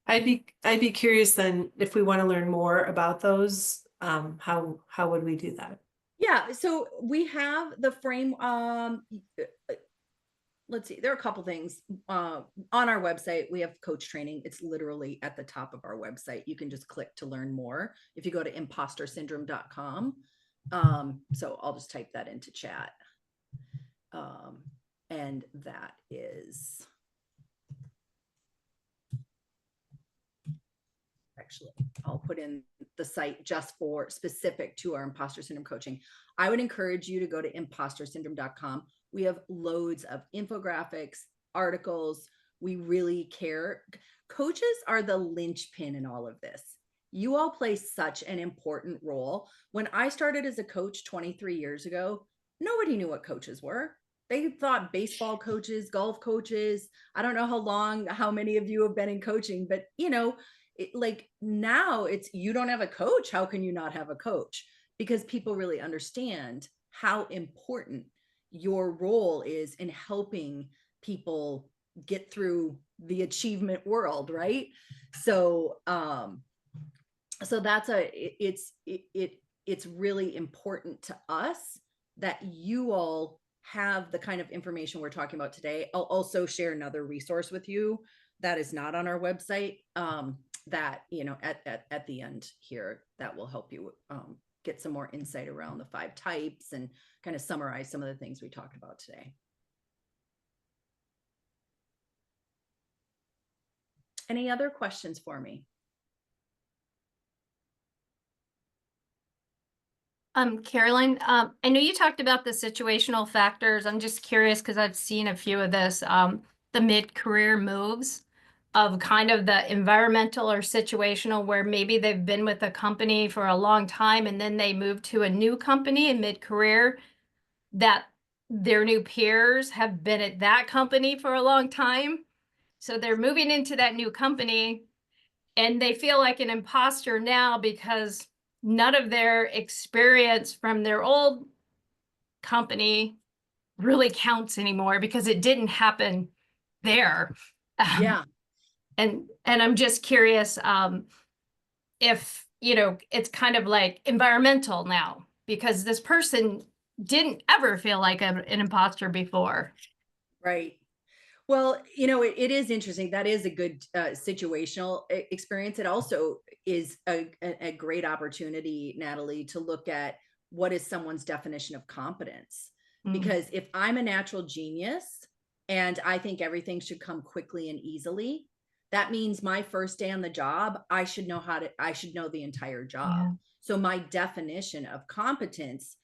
I'd be curious then, if we want to learn more about those, how would we do that? Yeah, so we have the frame. Let's see, there are a couple things on our website. We have coach training. It's literally at the top of our website. You can just click to learn more if you go to impostorsyndrome.com. So I'll just type that into chat. And that is actually, I'll put in the site just for specific to our imposter syndrome coaching. I would encourage you to go to impostorsyndrome.com. We have loads of infographics, articles. We really care. Coaches are the linchpin in all of this. You all play such an important role. When I started as a coach 23 years ago, nobody knew what coaches were. They thought baseball coaches, golf coaches. I don't know how many of you have been in coaching, but you know, like now it's, you don't have a coach. How can you not have a coach? Because people really understand how important your role is in helping people get through the achievement world, right? So so that's it's really important to us that you all have the kind of information we're talking about today. I'll also share another resource with you that is not on our website, that, you know, at the end here, that will help you get some more insight around the 5 types and kind of summarize some of the things we talked about today. Any other questions for me? Carolyn, I know you talked about the situational factors. I'm just curious because I've seen a few of this, the mid-career moves of kind of the environmental or situational, where maybe they've been with a company for a long time and then they move to a new company in mid-career, that their new peers have been at that company for a long time. So they're moving into that new company and they feel like an imposter now because none of their experience from their old company really counts anymore because it didn't happen there. Yeah. And I'm just curious if, you know, it's kind of like environmental now because this person didn't ever feel like an imposter before. Right. Well, you know, it is interesting. That is a good situational experience. It also is a great opportunity, Natalie, to look at what is someone's definition of competence. Because if I'm a natural genius and I think everything should come quickly and easily, that means my first day on the job, I should know the entire job. Yeah. So my definition of competence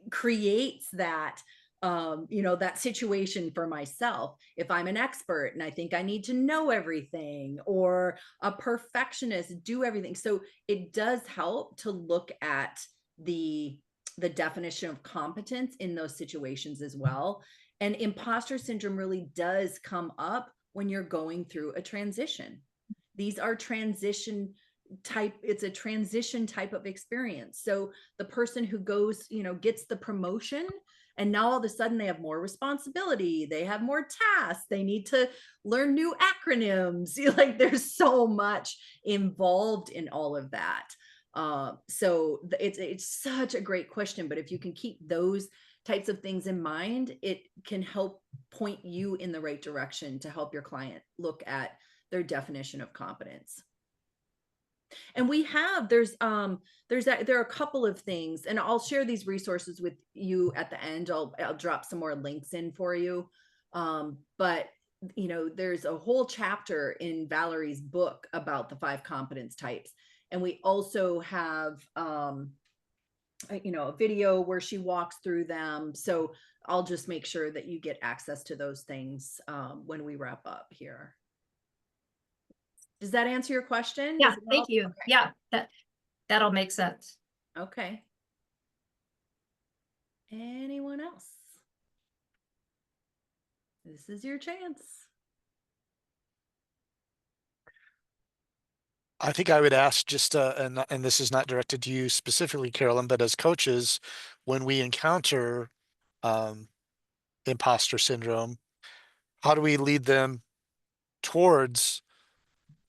creates that that situation for myself. If I'm an expert and I think I need to know everything, or a perfectionist, do everything. So it does help to look at the definition of competence in those situations as well. And imposter syndrome really does come up when you're going through a transition. These are transition type, it's a transition type of experience. So the person who goes, gets the promotion, and now all of a sudden they have more responsibility, they have more tasks, they need to learn new acronyms. Like there's so much involved in all of that. So it's such a great question, but if you can keep those types of things in mind, it can help point you in the right direction to help your client look at their definition of competence. And there are a couple of things, and I'll share these resources with you at the end. I'll drop some more links in for you. But there's a whole chapter in Valerie's book about the 5 competence types. And we also have, a video where she walks through them. So I'll just make sure that you get access to those things when we wrap up here. Does that answer your question? Yeah, thank you. Okay. Yeah, that'll make sense. Okay. Anyone else? This is your chance. I think I would ask just, and this is not directed to you specifically, Carolyn, but as coaches, when we encounter imposter syndrome, how do we lead them towards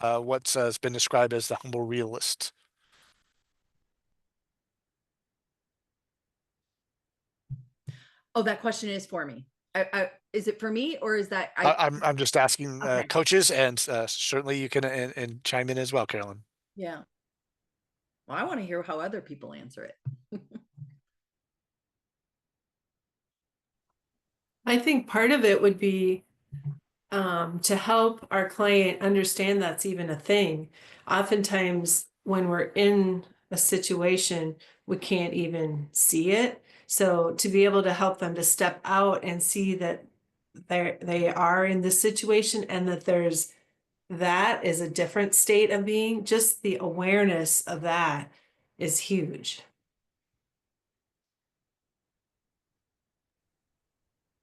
what's been described as the humble realist? Oh, that question is for me. Is it for me, or is that I'm just asking okay. Coaches, and certainly you can and chime in as well, Carolyn. Yeah. Well, I want to hear how other people answer it. I think part of it would be to help our client understand that's even a thing. Oftentimes when we're in a situation, we can't even see it. So to be able to help them to step out and see that they are in this situation, and that that is a different state of being, just the awareness of that is huge.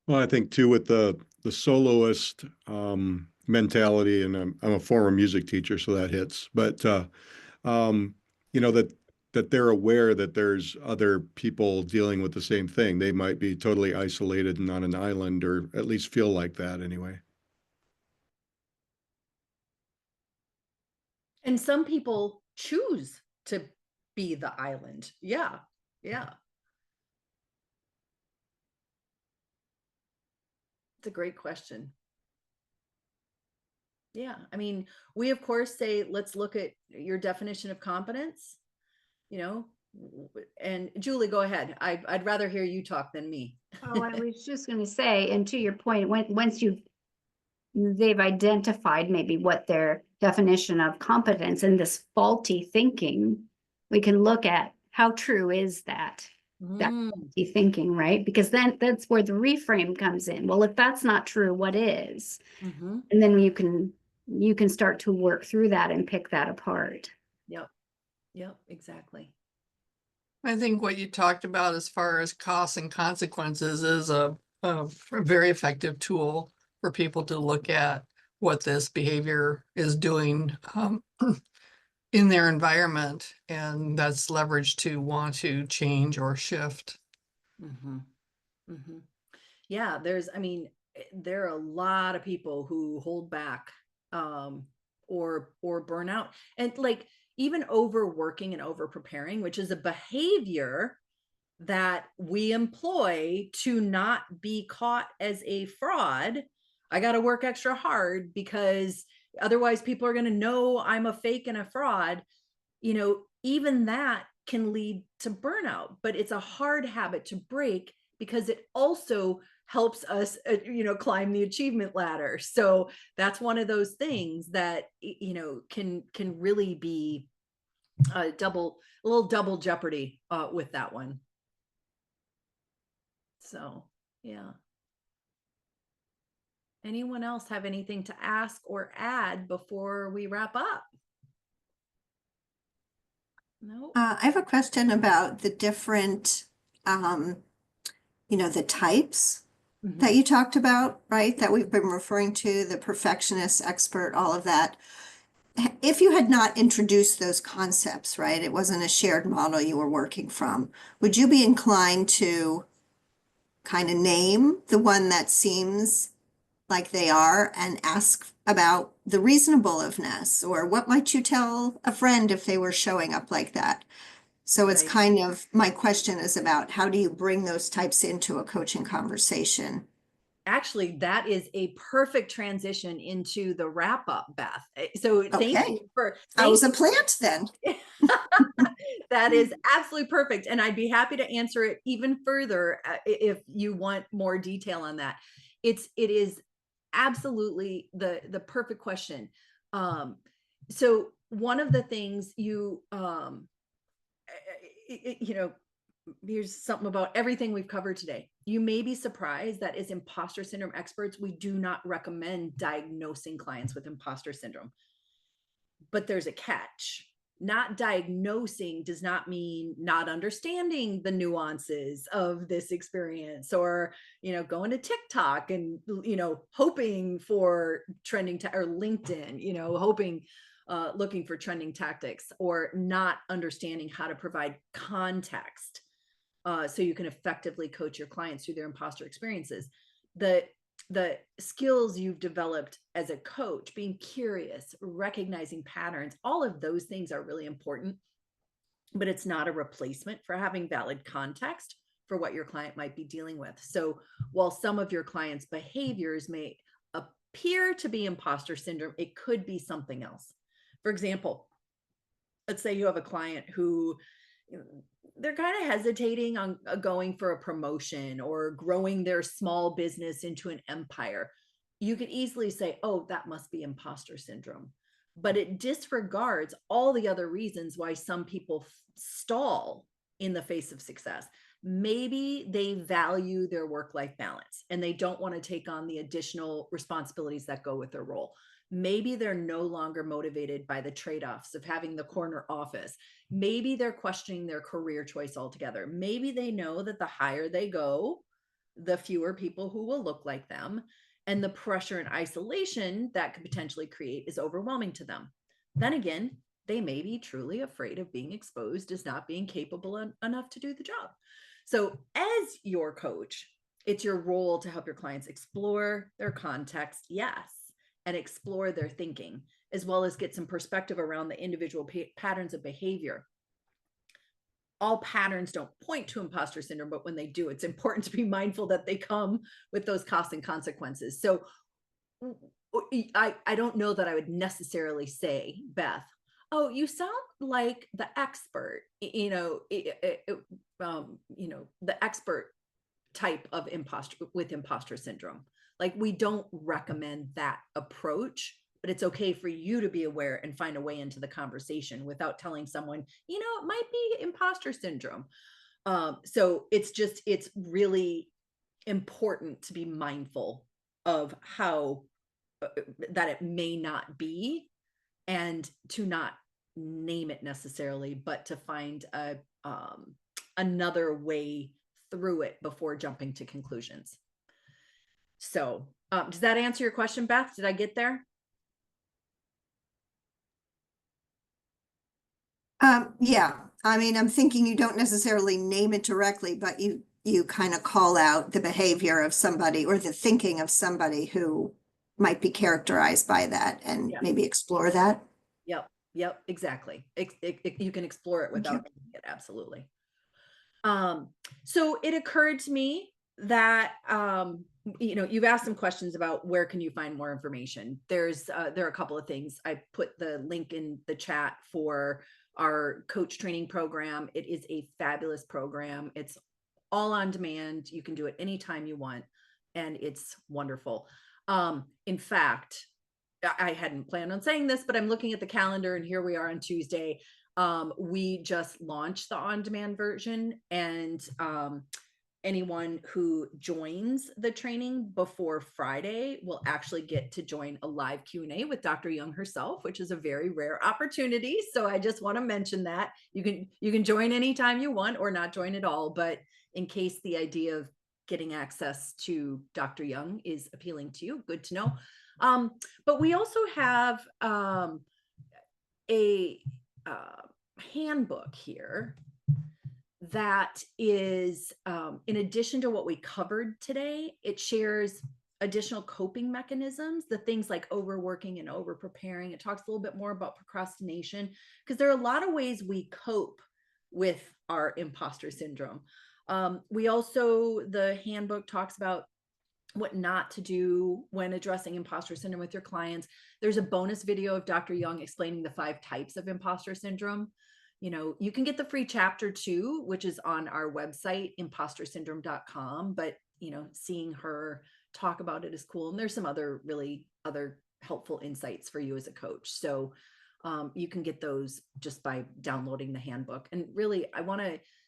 Well, I think too, with the soloist mentality, and I'm a former music teacher, so that hits. But that they're aware that there's other people dealing with the same thing. They might be totally isolated and on an island, or at least feel like that anyway. And some people choose to be the island. Yeah. Yeah. It's a great question. Yeah. I mean, we of course say, let's look at your definition of competence, and Julie, go ahead. I'd rather hear you talk than me. Oh, I was just going to say, and to your point, once they've identified maybe what their definition of competence and this faulty thinking, we can look at how true is that faulty thinking, right? Because then that's where the reframe comes in. Well, if that's not true, what is? Mm-hmm. And then you can start to work through that and pick that apart. Yep, exactly. I think what you talked about as far as costs and consequences is a very effective tool for people to look at what this behavior is doing in their environment, and that's leverage to want to change or shift. Mm-hmm. Mm-hmm. Yeah, there are a lot of people who hold back or burn out, and like even overworking and over preparing, which is a behavior that we employ to not be caught as a fraud. I got to work extra hard because otherwise people are going to know I'm a fake and a fraud. Even that can lead to burnout, but it's a hard habit to break because it also helps us, climb the achievement ladder. So that's one of those things that, can really be a little double jeopardy with that one. So, Yeah. Anyone else have anything to ask or add before we wrap up? No. I have a question about the different, the types that you talked about, right? That we've been referring to, the perfectionist, expert, all of that. If you had not introduced those concepts, right, it wasn't a shared model you were working from, would you be inclined to kind of name the one that seems like they are and ask about the reasonableness, or what might you tell a friend if they were showing up like that? So it's Right. kind of, my question is about how do you bring those types into a coaching conversation? Actually, that is a perfect transition into the wrap up, Beth. So thank Okay. you for I was a plant then. that is absolutely perfect. And I'd be happy to answer it even further if you want more detail on that. It is absolutely the perfect question. So one of the things you here's something about everything we've covered today. You may be surprised that as imposter syndrome experts, we do not recommend diagnosing clients with imposter syndrome. But there's a catch. Not diagnosing does not mean not understanding the nuances of this experience, or going to TikTok and hoping for trending or LinkedIn, hoping looking for trending tactics, or not understanding how to provide context so you can effectively coach your clients through their imposter experiences. The skills you've developed as a coach, being curious, recognizing patterns, all of those things are really important, but it's not a replacement for having valid context for what your client might be dealing with. So while some of your clients' behaviors may appear to be imposter syndrome, it could be something else. For example, let's say you have a client who they're kind of hesitating on going for a promotion or growing their small business into an empire. You could easily say, oh, that must be imposter syndrome. But it disregards all the other reasons why some people stall in the face of success. Maybe they value their work-life balance and they don't want to take on the additional responsibilities that go with their role. Maybe they're no longer motivated by the trade-offs of having the corner office. Maybe they're questioning their career choice altogether. Maybe they know that the higher they go, the fewer people who will look like them, and the pressure and isolation that could potentially create is overwhelming to them. Then again, they may be truly afraid of being exposed as not being capable enough to do the job. So as your coach, it's your role to help your clients explore their context, yes, and explore their thinking, as well as get some perspective around the individual patterns of behavior. All patterns don't point to imposter syndrome, but when they do, it's important to be mindful that they come with those costs and consequences. So I don't know that I would necessarily say, Beth, oh, you sound like the expert, the expert type of imposter syndrome. Like, we don't recommend that approach, but it's okay for you to be aware and find a way into the conversation without telling someone, it might be imposter syndrome. So it's really important to be mindful of how that it may not be, and to not name it necessarily, but to find another way through it before jumping to conclusions. So does that answer your question, Beth? Did I get there? Yeah, I mean, I'm thinking you don't necessarily name it directly, but you kind of call out the behavior of somebody or the thinking of somebody who might be characterized by that, and maybe explore that. Yep, exactly. You can explore it without naming it, absolutely. So it occurred to me that you've asked some questions about where can you find more information. There are a couple of things. I put the link in the chat for our coach training program. It is a fabulous program. It's all on demand. You can do it anytime you want, and it's wonderful. In fact, I hadn't planned on saying this, but I'm looking at the calendar and here we are on Tuesday. We just launched the on-demand version, and anyone who joins the training before Friday will actually get to join a live Q&A with Dr. Young herself, which is a very rare opportunity. So I just want to mention that you can join anytime you want or not join at all. But in case the idea of getting access to Dr. Young is appealing to you, good to know. But we also have a handbook here that is, in addition to what we covered today, it shares additional coping mechanisms, the things like overworking and over preparing. It talks a little bit more about procrastination, because there are a lot of ways we cope with our imposter syndrome. The handbook talks about what not to do when addressing imposter syndrome with your clients. There's a bonus video of Dr. Young explaining the 5 types of imposter syndrome. You can get the free chapter 2, which is on our website, impostorsyndrome.com. But, seeing her talk about it is cool. And there's some other helpful insights for you as a coach. So you can get those just by downloading the handbook. And really,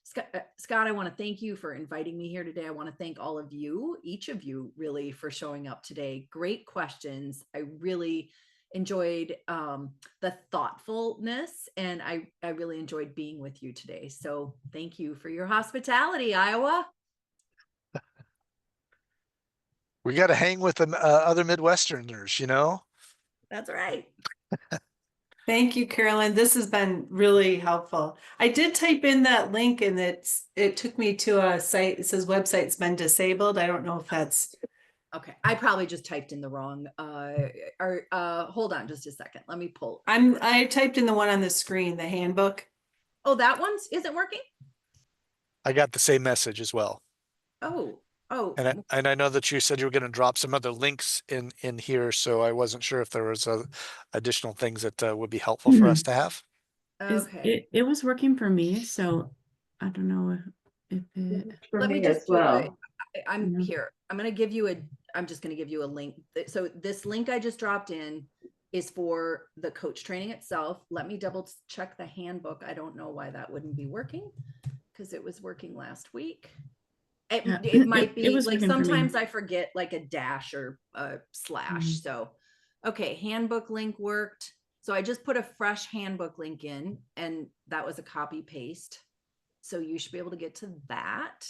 Scott, I want to thank you for inviting me here today. I want to thank all of you, each of you really, for showing up today. Great questions. I really enjoyed the thoughtfulness, and I really enjoyed being with you today. So thank you for your hospitality, Iowa. We got to hang with the other Midwesterners, That's right. Thank you, Carolyn. This has been really helpful. I did type in that link and it took me to a site. It says website's been disabled. I don't know if that's okay. I probably just typed in the wrong hold on just a second. Let me pull. I typed in the one on the screen, the handbook. Oh, that one isn't working? I got the same message as well. Oh. And I know that you said you were going to drop some other links in here, so I wasn't sure if there was additional things that would be helpful for us to have. Okay. It was working for me, so I don't know if it. Let me just I'm here. I'm just going to give you a link. So this link I just dropped in is for the coach training itself. Let me double check the handbook. I don't know why that wouldn't be working, because it was working last week. It might be like sometimes I forget like a dash or a slash. So, okay, handbook link worked. So I just put a fresh handbook link in, and that was a copy paste. So you should be able to get to that.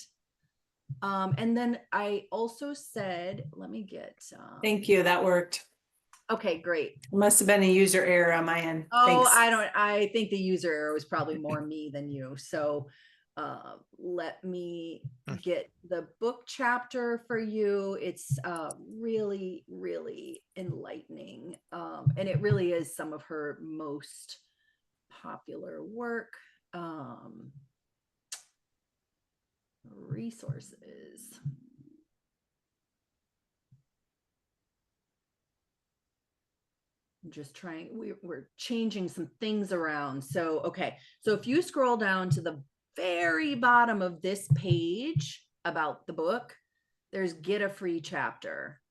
And then I also said, let me get. Thank you. That worked. Okay, great. It must have been a user error on my end. Oh, Thanks. I think the user error was probably more me than you. So let me get the book chapter for you. It's really, really enlightening. And it really is some of her most popular work. Resources. I'm just trying, we're changing some things around. So, okay. So if you scroll down to the very bottom of this page about the book, there's get a free chapter.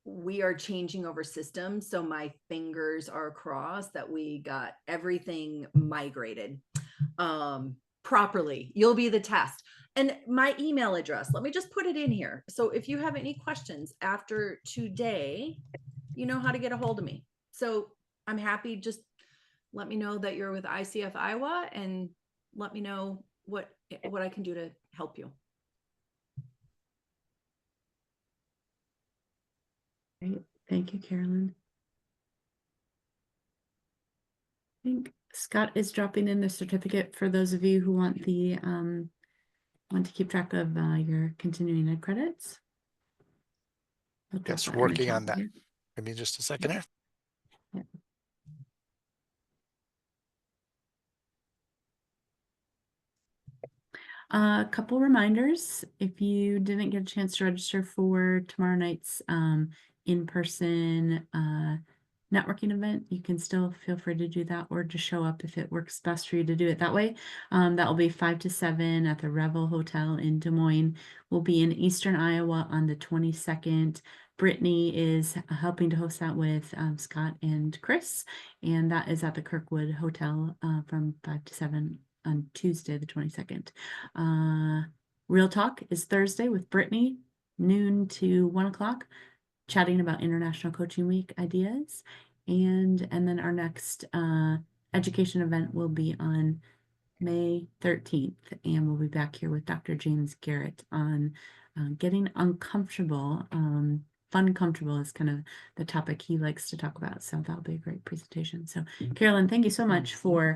We are changing over systems, so my fingers are crossed that we got everything migrated properly. You'll be the test. And my email address, let me just put it in here. So if you have any questions after today, you know how to get a hold of me. So I'm happy, just let me know that you're with ICF Iowa, and let me know what I can do to help you. Great. Thank you, Carolyn. I think Scott is dropping in the certificate for those of you who want the want to keep track of your continuing ed credits. Yes, working on that. Here. Give me just a second here. Yeah. A couple reminders. If you didn't get a chance to register for tomorrow night's in-person networking event, you can still feel free to do that, or to show up if it works best for you to do it that way. That will be 5 to 7 at the Revel Hotel in Des Moines. We'll be in Eastern Iowa on the 22nd. Brittany is helping to host that with Scott and Chris, and that is at the Kirkwood Hotel from 5 to 7 on Tuesday, the 22nd. Real Talk is Thursday with Brittany, noon to 1 o'clock, chatting about International Coaching Week ideas. And then our next education event will be on May 13th, and we'll be back here with Dr. James Garrett on getting uncomfortable. Fun comfortable is kind of the topic he likes to talk about. So that'll be a great presentation. So Carolyn, thank you so much for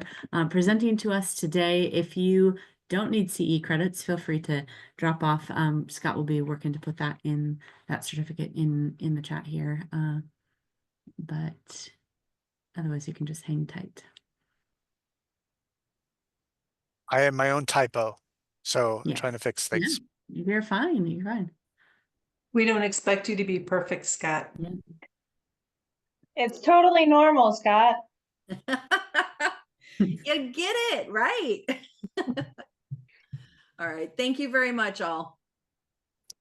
presenting to us today. If you don't need CE credits, feel free to drop off. Scott will be working to put that in that certificate in the chat here. But otherwise you can just hang tight. I have my own typo, so I'm Yeah. trying to fix things. Yeah, you're fine. You're fine. We don't expect you to be perfect, Scott. Yeah. It's totally normal, Scott. You get it right. All right. Thank you very much, all.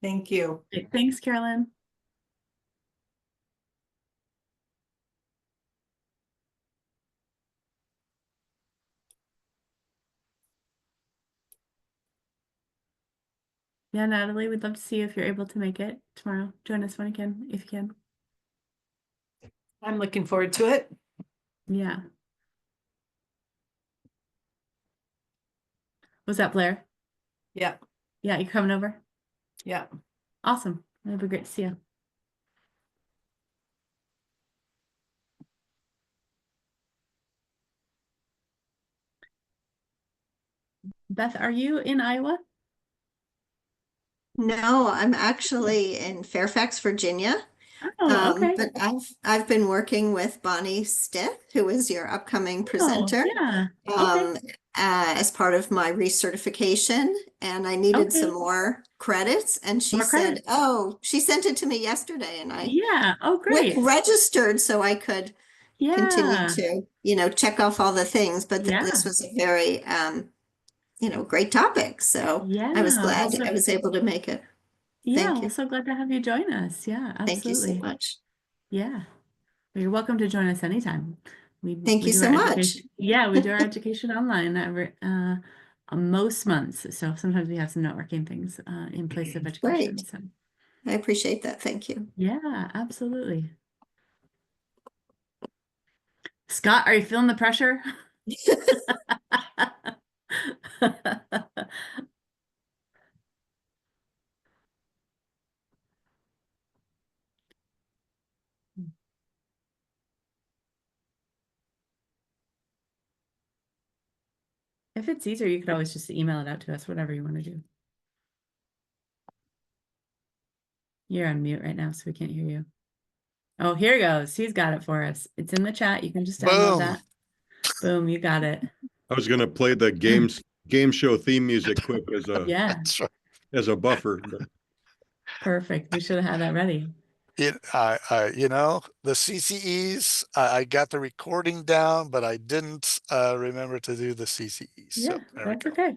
Thank you. Okay, thanks, Carolyn. Yeah, Natalie, we'd love to see you if you're able to make it tomorrow. Join us when you can, if you can. I'm looking forward to it. Yeah. Was that Blair? Yeah. Yeah, you coming over? Yeah. Awesome. It'll be great to see you. Beth, are you in Iowa? No, I'm actually in Fairfax, Virginia. Oh, okay. But I've been working with Bonnie Stith, who is your upcoming presenter, Yeah. Okay. as part of my recertification, and I needed Okay. some more credits. And she More said, credits. "Oh, she sent it to me yesterday, and I Yeah. Oh, great. registered so I could continue Yeah. to, check off all the things." But Yeah. this was a very, great topic, so Yeah. I was glad Also, I was able to make it. yeah, Thank you. also glad to have you join us. Yeah, Thank you so absolutely. much. Yeah. Well, you're welcome to join us anytime. Thank we you do so our much. education. Yeah, we do our education online every most months. So sometimes we have some networking things in place of education. Great. So I appreciate that. Thank you. yeah, absolutely. Scott, are you feeling the pressure? If it's easier, you could always just email it out to us, whatever you want to do. You're on mute right now, so we can't hear you. Oh, here it goes. He's got it for us. It's in the chat. You can just download Boom. that. Boom, you got it. I was gonna play the game show theme music quick as a Yeah, That's right. as a buffer. But perfect. We should have had that ready. The CCEs, I got the recording down, but I didn't remember to do the CCEs. Yeah, So there we that's go. okay.